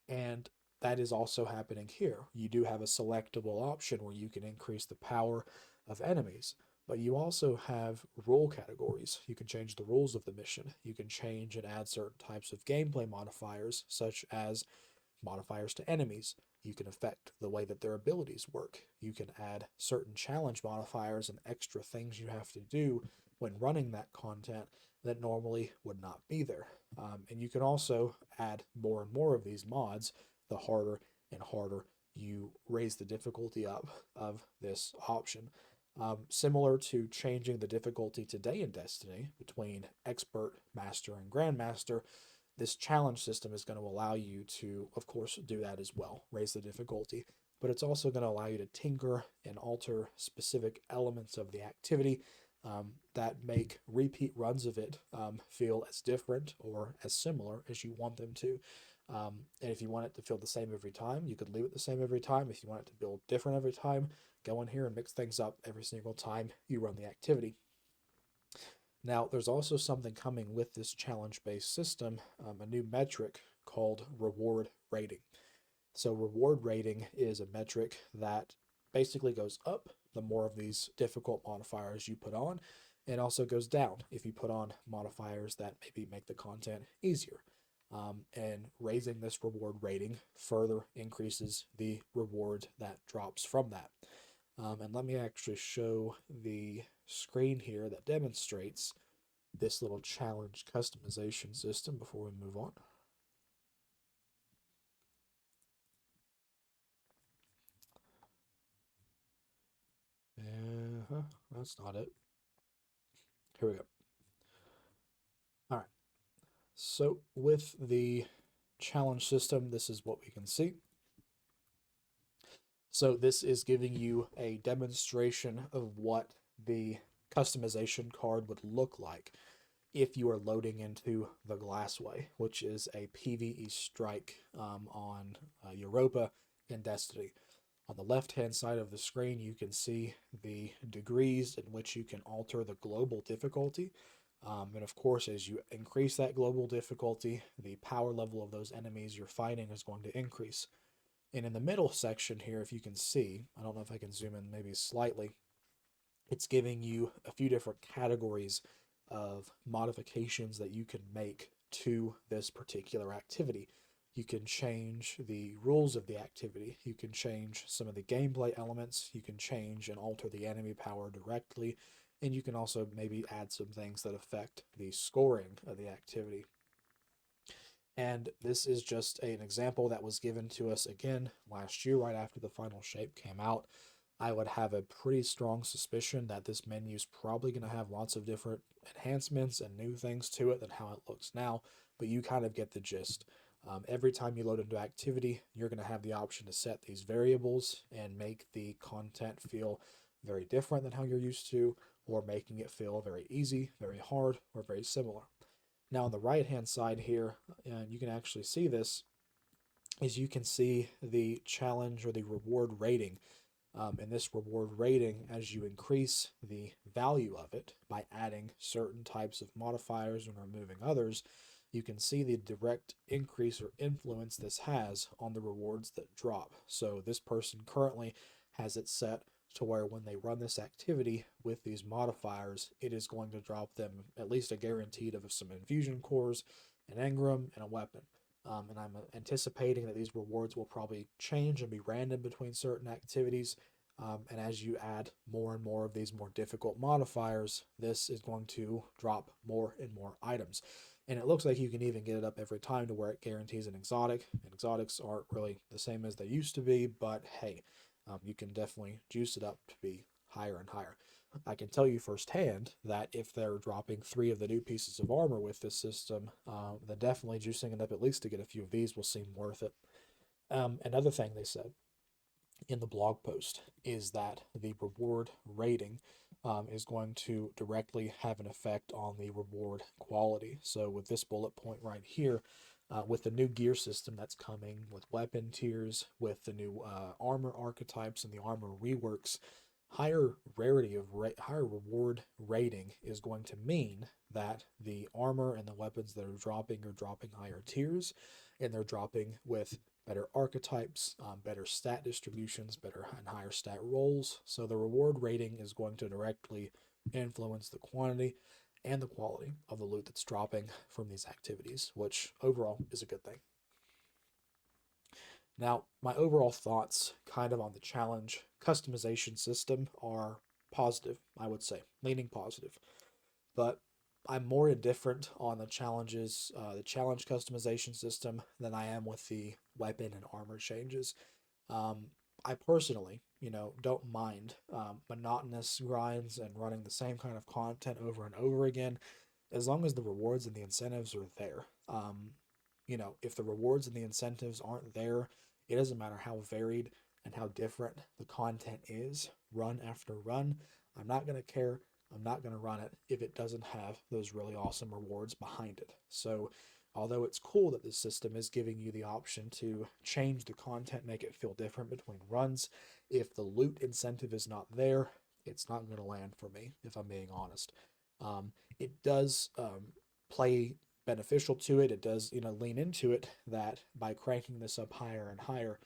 And that is also happening here. You do have a selectable option where you can increase the power of enemies, but you also have rule categories. You can change the rules of the mission. You can change and add certain types of gameplay modifiers, such as modifiers to enemies. You can affect the way that their abilities work. You can add certain challenge modifiers and extra things you have to do when running that content that normally would not be there. And you can also add more and more of these mods the harder and harder you raise the difficulty up of this option. Similar to changing the difficulty today in Destiny between Expert, Master, and Grandmaster, this challenge system is going to allow you to, of course, do that as well, raise the difficulty, but it's also going to allow you to tinker and alter specific elements of the activity that make repeat runs of it feel as different or as similar as you want them to. And if you want it to feel the same every time, you could leave it the same every time. If you want it to build different every time, go in here and mix things up every single time you run the activity. Now, there's also something coming with this challenge-based system, a new metric called reward rating. So reward rating is a metric that basically goes up the more of these difficult modifiers you put on, and also goes down if you put on modifiers that maybe make the content easier. And raising this reward rating further increases the reward that drops from that. And let me actually show the screen here that demonstrates this little challenge customization system before we move on. That's not it. Here we go. All right. So with the challenge system, this is what we can see. So this is giving you a demonstration of what the customization card would look like if you are loading into the Glassway, which is a PvE strike on Europa and Destiny. On the left-hand side of the screen, you can see the degrees in which you can alter the global difficulty. And of course, as you increase that global difficulty, the power level of those enemies you're fighting is going to increase. And in the middle section here, if you can see, I don't know if I can zoom in maybe slightly, it's giving you a few different categories of modifications that you can make to this particular activity. You can change the rules of the activity. You can change some of the gameplay elements. You can change and alter the enemy power directly. and you can also maybe add some things that affect the scoring of the activity. And this is just an example that was given to us again last year, right after the final shape came out. I would have a pretty strong suspicion that this menu is probably going to have lots of different enhancements and new things to it than how it looks now, but you kind of get the gist. Every time you load into activity, you're going to have the option to set these variables and make the content feel very different than how you're used to, or making it feel very easy, very hard, or very similar. Now on the right hand side here, and you can actually see this, is you can see the challenge or the reward rating. And this reward rating, as you increase the value of it by adding certain types of modifiers and removing others, you can see the direct increase or influence this has on the rewards that drop. So this person currently has it set to where when they run this activity with these modifiers, it is going to drop them at least a guaranteed of some infusion cores, an engram, and a weapon. And I'm anticipating that these rewards will probably change and be random between certain activities. And as you add more and more of these more difficult modifiers, this is going to drop more and more items. And it looks like you can even get it up every time to where it guarantees an exotic. And exotics aren't really the same as they used to be, but hey, you can definitely juice it up to be higher and higher. I can tell you firsthand that if they're dropping 3 of the new pieces of armor with this system, then definitely juicing it up at least to get a few of these will seem worth it. Another thing they said in the blog post is that the reward rating is going to directly have an effect on the reward quality. So with this bullet point right here, with the new gear system that's coming, with weapon tiers, with the new armor archetypes and the armor reworks, higher rarity of higher reward rating is going to mean that the armor and the weapons that are dropping higher tiers, and they're dropping with better archetypes, better stat distributions, better and higher stat rolls. So the reward rating is going to directly influence the quantity and the quality of the loot that's dropping from these activities, which overall is a good thing. Now, my overall thoughts kind of on the challenge customization system are positive, I would say, leaning positive. But I'm more indifferent on the challenge customization system than I am with the weapon and armor changes. Um, I personally, don't mind monotonous grinds and running the same kind of content over and over again, as long as the rewards and the incentives are there. If the rewards and the incentives aren't there, it doesn't matter how varied and how different the content is, run after run. I'm not going to care. I'm not going to run it if it doesn't have those really awesome rewards behind it. So, although it's cool that this system is giving you the option to change the content, make it feel different between runs, if the loot incentive is not there, it's not going to land for me, if I'm being honest. It does play beneficial to it. It does, lean into it that by cranking this up higher and higher,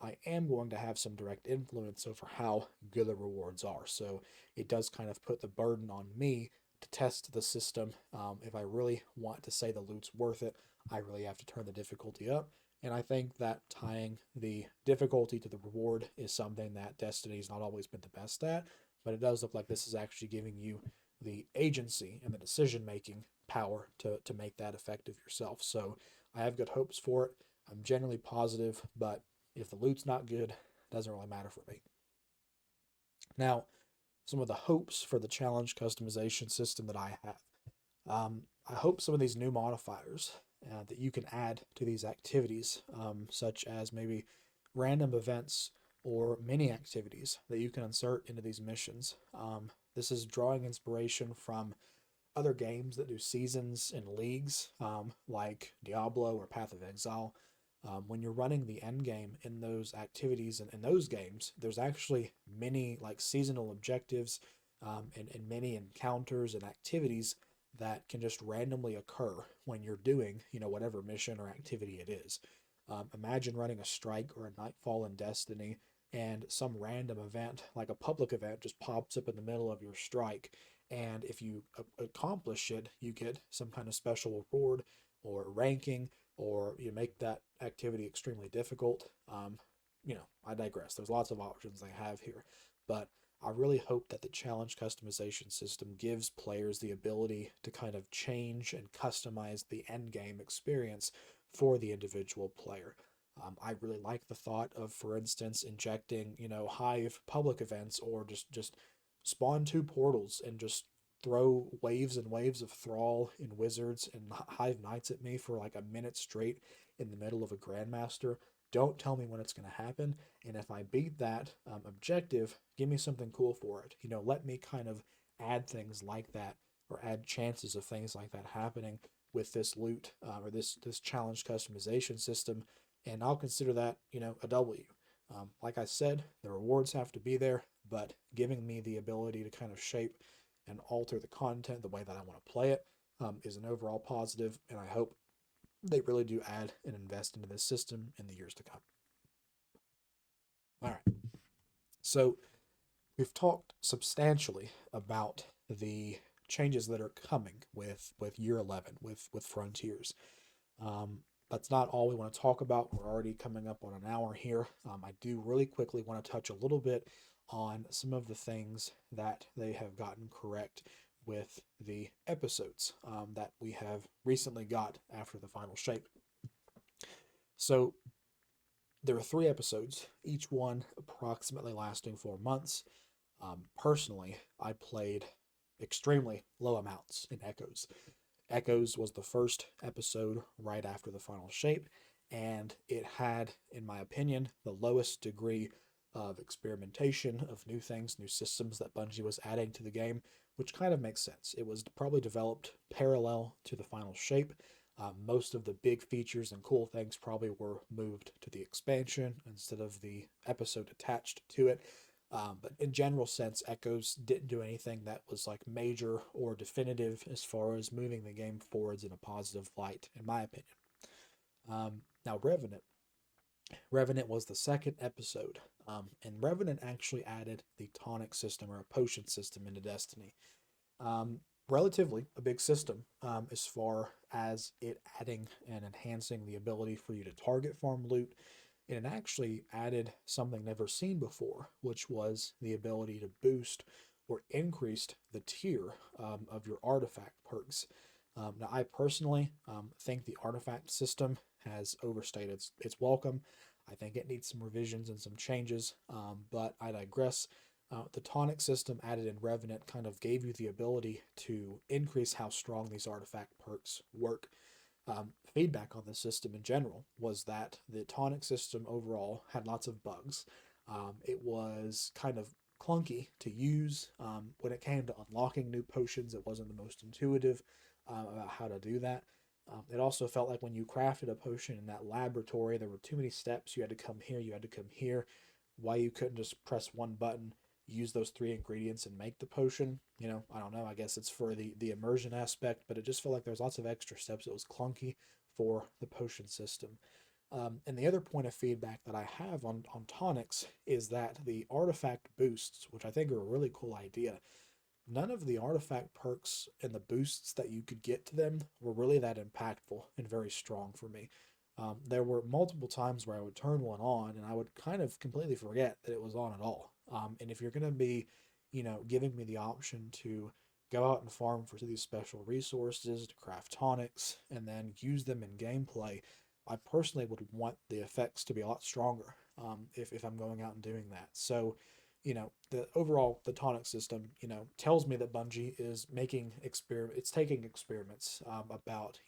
I am going to have some direct influence over how good the rewards are. So it does kind of put the burden on me to test the system. If I really want to say the loot's worth it, I really have to turn the difficulty up. And I think that tying the difficulty to the reward is something that Destiny's not always been the best at, but it does look like this is actually giving you the agency and the decision making power to make that effective yourself. So I have good hopes for it. I'm generally positive, but if the loot's not good, it doesn't really matter for me. Now, some of the hopes for the challenge customization system that I have. I hope some of these new modifiers that you can add to these activities, such as maybe random events or mini activities that you can insert into these missions. This is drawing inspiration from other games that do seasons and leagues, like Diablo or Path of Exile. When you're running the end game in those activities and in those games, there's actually many like seasonal objectives and many encounters and activities that can just randomly occur when you're doing, whatever mission or activity it is. Imagine running a strike or a nightfall in Destiny, and some random event, like a public event, just pops up in the middle of your strike. And if you accomplish it, you get some kind of special reward or ranking, or you make that activity extremely difficult. I digress. There's lots of options they have here, but I really hope that the challenge customization system gives players the ability to kind of change and customize the end game experience for the individual player. I really like the thought of, for instance, injecting, Hive public events, or just spawn two portals and just throw waves and waves of Thrall and Wizards and Hive Knights at me for like a minute straight in the middle of a Grandmaster. Don't tell me when it's going to happen. And if I beat that objective, give me something cool for it. Let me kind of add things like that, or add chances of things like that happening with this loot, or this challenge customization system, and I'll consider that a W. Like I said, the rewards have to be there, but giving me the ability to kind of shape and alter the content the way that I want to play it is an overall positive, and I hope they really do add and invest into this system in the years to come. All right. So we've talked substantially about the changes that are coming with year 11 with Frontiers. Um, that's not all we want to talk about. We're already coming up on an hour here. I do really quickly want to touch a little bit on some of the things that they have gotten correct with the episodes that we have recently got after the final shape. So there are 3 episodes, each one approximately lasting 4 months. Personally, I played extremely low amounts in Echoes. Echoes was the first episode right after the final shape, and it had, in my opinion, the lowest degree of experimentation, of new things, new systems that Bungie was adding to the game, which kind of makes sense. It was probably developed parallel to the final shape. Most of the big features and cool things probably were moved to the expansion instead of the episode attached to it. But in general sense, Echoes didn't do anything that was like major or definitive as far as moving the game forwards in a positive light, in my opinion. Now, Revenant was the second episode, and Revenant actually added the tonic system, or a potion system, into Destiny. Um, Relatively a big system, as far as it adding and enhancing the ability for you to target farm loot. And it actually added something never seen before, which was the ability to boost or increased the tier of your artifact perks. Now, I personally think the artifact system has overstayed its welcome. I think it needs some revisions and some changes, but I digress. The tonic system added in Revenant kind of gave you the ability to increase how strong these artifact perks work. Feedback on the system in general was that the tonic system overall had lots of bugs. It was kind of clunky to use when it came to unlocking new potions. It wasn't the most intuitive about how to do that. It also felt like when you crafted a potion in that laboratory, there were too many steps. You had to come here, you had to come here. Why you couldn't just press one button, use those 3 ingredients, and make the potion? I don't know. I guess it's for the immersion aspect, but it just felt like there was lots of extra steps. It was clunky for the potion system. And the other point of feedback that I have on tonics is that the artifact boosts, which I think are a really cool idea, none of the artifact perks and the boosts that you could get to them were really that impactful and very strong for me. There were multiple times where I would turn one on and I would kind of completely forget that it was on at all. And if you're going to be, giving me the option to go out and farm for these special resources, to craft tonics, and then use them in gameplay, I personally would want the effects to be a lot stronger if I'm going out and doing that. So, the tonic system, tells me that Bungie is making it's taking experiments about,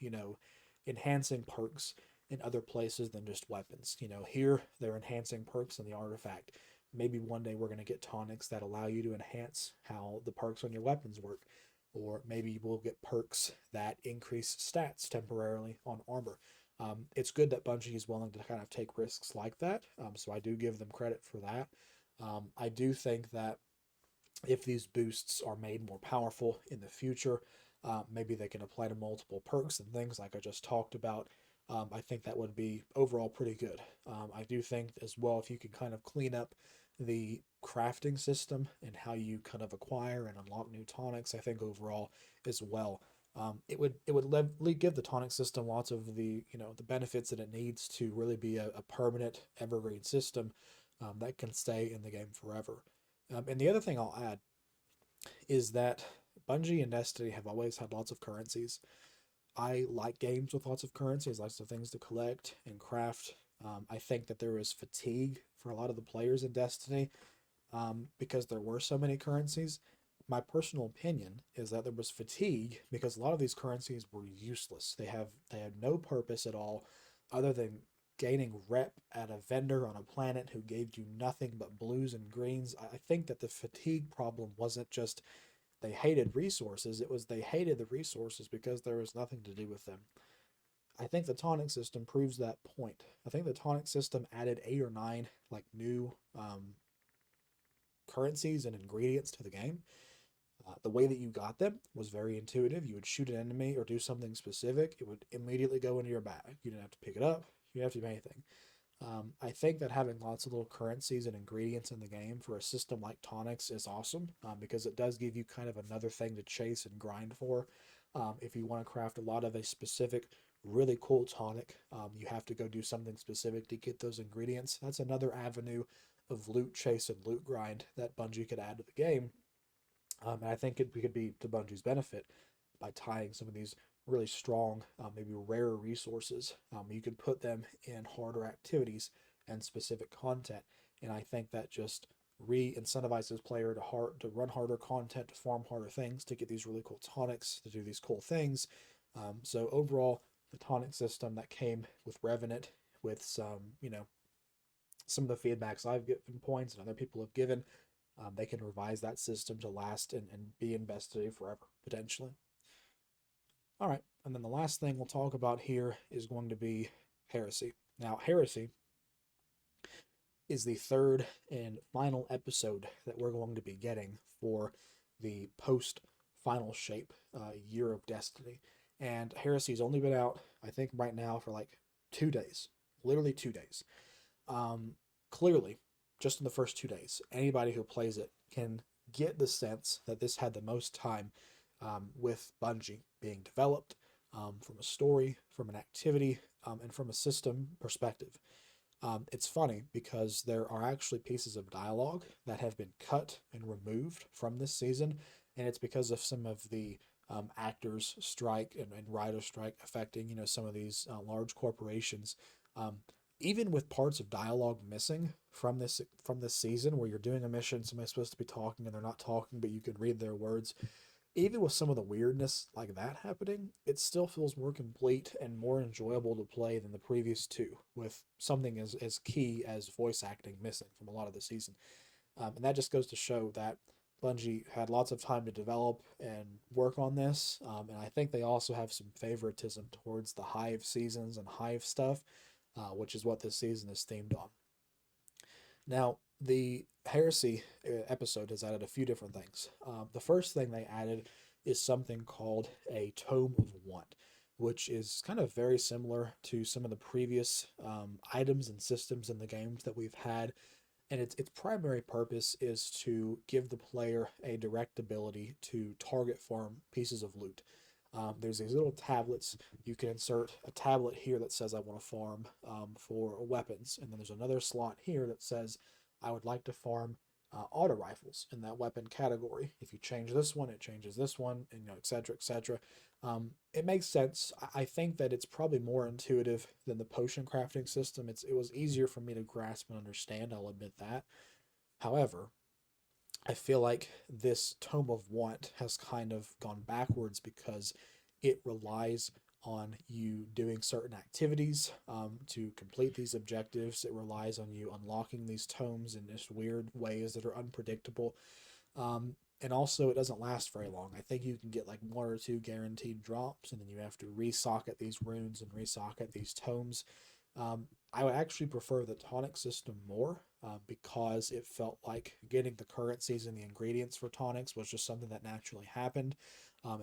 enhancing perks in other places than just weapons. Here they're enhancing perks in the artifact. Maybe one day we're going to get tonics that allow you to enhance how the perks on your weapons work. Or maybe we'll get perks that increase stats temporarily on armor. It's good that Bungie is willing to kind of take risks like that. So I do give them credit for that. I do think that if these boosts are made more powerful in the future, maybe they can apply to multiple perks and things like I just talked about. I think that would be overall pretty good. I do think as well, if you can kind of clean up the crafting system and how you kind of acquire and unlock new tonics, I think overall as well, it would give the tonic system lots of the benefits that it needs to really be a permanent evergreen system that can stay in the game forever. And the other thing I'll add is that Bungie and Destiny have always had lots of currencies. I like games with lots of currencies, lots of things to collect and craft. I think that there was fatigue for a lot of the players in Destiny because there were so many currencies. My personal opinion is that there was fatigue because a lot of these currencies were useless. They had no purpose at all, other than gaining rep at a vendor on a planet who gave you nothing but blues and greens. I think that the fatigue problem wasn't just they hated resources; it was they hated the resources because there was nothing to do with them. I think the tonic system proves that point. I think the tonic system added 8 or 9 like new currencies and ingredients to the game. The way that you got them was very intuitive. You would shoot an enemy or do something specific, it would immediately go into your bag. You didn't have to pick it up, you didn't have to do anything. I think that having lots of little currencies and ingredients in the game for a system like tonics is awesome because it does give you kind of another thing to chase and grind for. If you want to craft a lot of a specific, really cool tonic, you have to go do something specific to get those ingredients. That's another avenue of loot chase and loot grind that Bungie could add to the game. And I think it could be to Bungie's benefit by tying some of these really strong, maybe rare resources. You could put them in harder activities and specific content, and I think that just re-incentivizes player to run harder content, to farm harder things, to get these really cool tonics, to do these cool things. So overall, the tonic system that came with Revenant, with some some of the feedbacks I've given points and other people have given, they can revise that system to last and be invested forever, potentially. All right, and then the last thing we'll talk about here is going to be Heresy. Now, Heresy is the third and final episode that we're going to be getting for the post final shape year of Destiny. And Heresy's only been out, I think, right now for like 2 days, literally 2 days. Um, Clearly, just in the first 2 days, anybody who plays it can get the sense that this had the most time with Bungie being developed from a story, from an activity, and from a system perspective. It's funny because there are actually pieces of dialogue that have been cut and removed from this season, and it's because of some of the actors strike and writer strike affecting some of these large corporations. Um, Even with parts of dialogue missing from this season, where you're doing a mission, somebody's supposed to be talking and they're not talking, but you can read their words. Even with some of the weirdness like that happening, it still feels more complete and more enjoyable to play than the previous two, with something as key as voice acting missing from a lot of the season. And that just goes to show that Bungie had lots of time to develop and work on this. And I think they also have some favoritism towards the Hive seasons and Hive stuff, which is what this season is themed on. Now, the Heresy episode has added a few different things. The first thing they added is something called a Tome of Want, which is kind of very similar to some of the previous items and systems in the games that we've had. And its primary purpose is to give the player a direct ability to target farm pieces of loot. There's these little tablets. You can insert a tablet here that says I want to farm for weapons, and then there's another slot here that says I would like to farm auto rifles in that weapon category. If you change this one, it changes this one, and et cetera, et cetera. It makes sense. I think that it's probably more intuitive than the potion crafting system. It was easier for me to grasp and understand. I'll admit that. However, I feel like this Tome of Want has kind of gone backwards because it relies on you doing certain activities to complete these objectives. It relies on you unlocking these tomes in just weird ways that are unpredictable. And also, it doesn't last very long. I think you can get like 1 or 2 guaranteed drops, and then you have to resocket these runes and resocket these tomes. I would actually prefer the tonic system more because it felt like getting the currencies and the ingredients for tonics was just something that naturally happened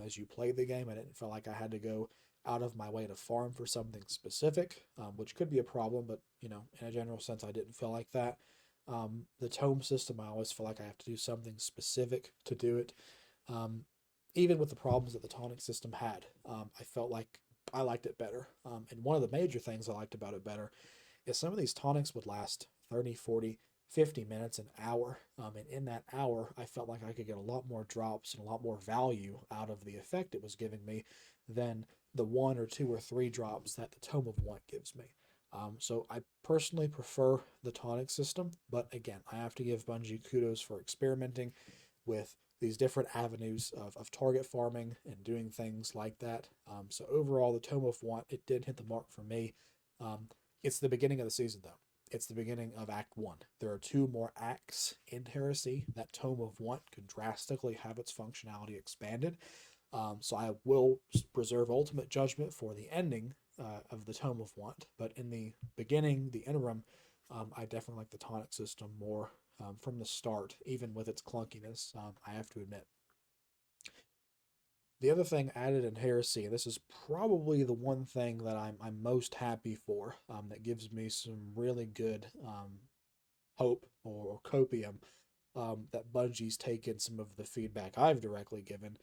as you played the game. I didn't feel like I had to go out of my way to farm for something specific, which could be a problem, but in a general sense, I didn't feel like that. The tome system, I always feel like I have to do something specific to do it. Um, Even with the problems that the tonic system had, I felt like I liked it better. And one of the major things I liked about it better is some of these tonics would last 30, 40, 50 minutes, an hour. And in that hour, I felt like I could get a lot more drops and a lot more value out of the effect it was giving me than the one or two or three drops that the Tome of Want gives me. So I personally prefer the tonic system, but again, I have to give Bungie kudos for experimenting with these different avenues of target farming and doing things like that. So overall, the Tome of Want, it did hit the mark for me. Um, it's the beginning of the season, though. It's the beginning of Act 1. There are two more acts in Heresy. That Tome of Want could drastically have its functionality expanded. So I will reserve ultimate judgment for the ending of the Tome of Want. But in the beginning, the interim, I definitely like the tonic system more from the start, even with its clunkiness, I have to admit. The other thing added in Heresy, and this is probably the one thing that I'm most happy for, that gives me some really good hope or copium, that Bungie's taken some of the feedback I've directly given,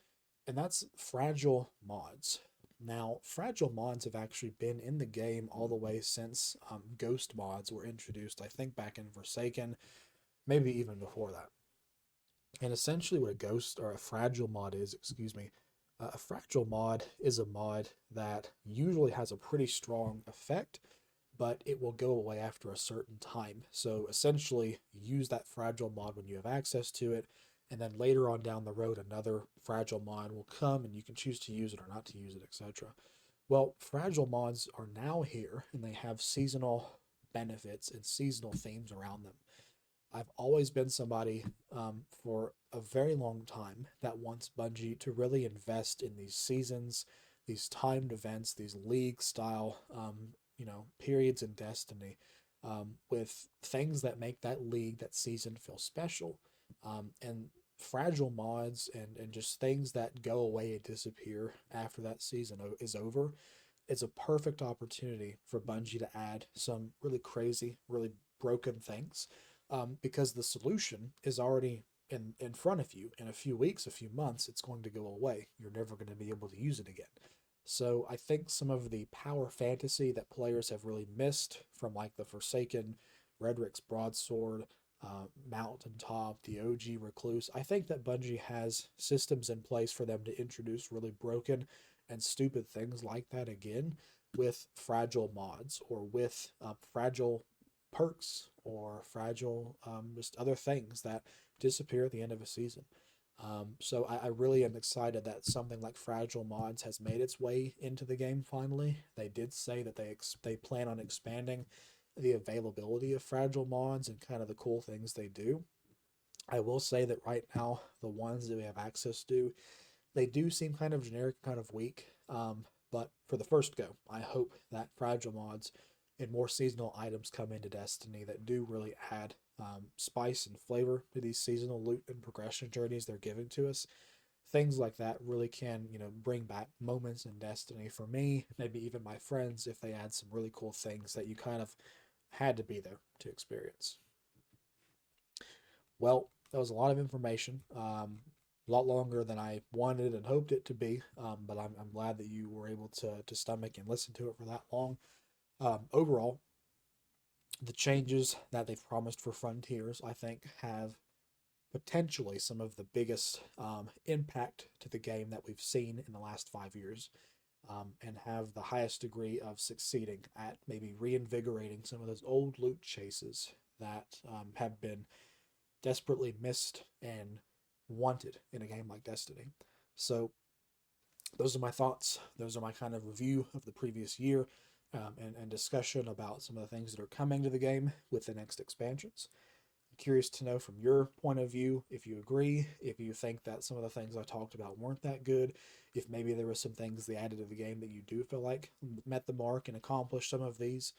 and that's fragile mods. Now, fragile mods have actually been in the game all the way since ghost mods were introduced, I think back in Forsaken, maybe even before that. And essentially, what a ghost or a fragile mod is, excuse me, a fragile mod is a mod that usually has a pretty strong effect, but it will go away after a certain time. So essentially, use that fragile mod when you have access to it, and then later on down the road, another fragile mod will come and you can choose to use it or not to use it, etc. Well, fragile mods are now here and they have seasonal benefits and seasonal themes around them. I've always been somebody for a very long time that wants Bungie to really invest in these seasons, these timed events, these league style, periods in Destiny, with things that make that league, that season feel special. And fragile mods and just things that go away and disappear after that season is over. It's a perfect opportunity for Bungie to add some really crazy, really broken things, because the solution is already in front of you. In a few weeks, a few months, it's going to go away. You're never going to be able to use it again. So I think some of the power fantasy that players have really missed from like the Forsaken, Redrick's Broadsword, Mountaintop, the OG Recluse, I think that Bungie has systems in place for them to introduce really broken and stupid things like that again with fragile mods or with fragile perks or fragile just other things that disappear at the end of a season. So I really am excited that something like Fragile Mods has made its way into the game finally. They did say that they plan on expanding the availability of Fragile Mods and kind of the cool things they do. I will say that right now, the ones that we have access to, they do seem kind of generic, kind of weak. But for the first go, I hope that Fragile Mods and more seasonal items come into Destiny that do really add spice and flavor to these seasonal loot and progression journeys they're giving to us. Things like that really can, bring back moments in Destiny for me, maybe even my friends, if they add some really cool things that you kind of had to be there to experience. Well, that was a lot of information. A lot longer than I wanted and hoped it to be, but I'm glad that you were able to stomach and listen to it for that long. Overall, the changes that they've promised for Frontiers, I think, have potentially some of the biggest impact to the game that we've seen in the last 5 years, and have the highest degree of succeeding at maybe reinvigorating some of those old loot chases that have been desperately missed and wanted in a game like Destiny. So those are my thoughts. Those are my kind of review of the previous year, and discussion about some of the things that are coming to the game with the next expansions. I'm curious to know from your point of view if you agree, if you think that some of the things I talked about weren't that good, if maybe there were some things they added to the game that you do feel like met the mark and accomplished some of these.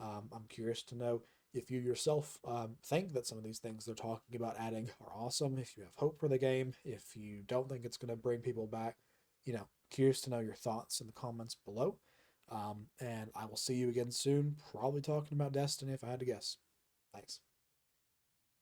I'm curious to know if you yourself think that some of these things they're talking about adding are awesome, if you have hope for the game, if you don't think it's going to bring people back, curious to know your thoughts in the comments below. And I will see you again soon, probably talking about Destiny if I had to guess. Thanks.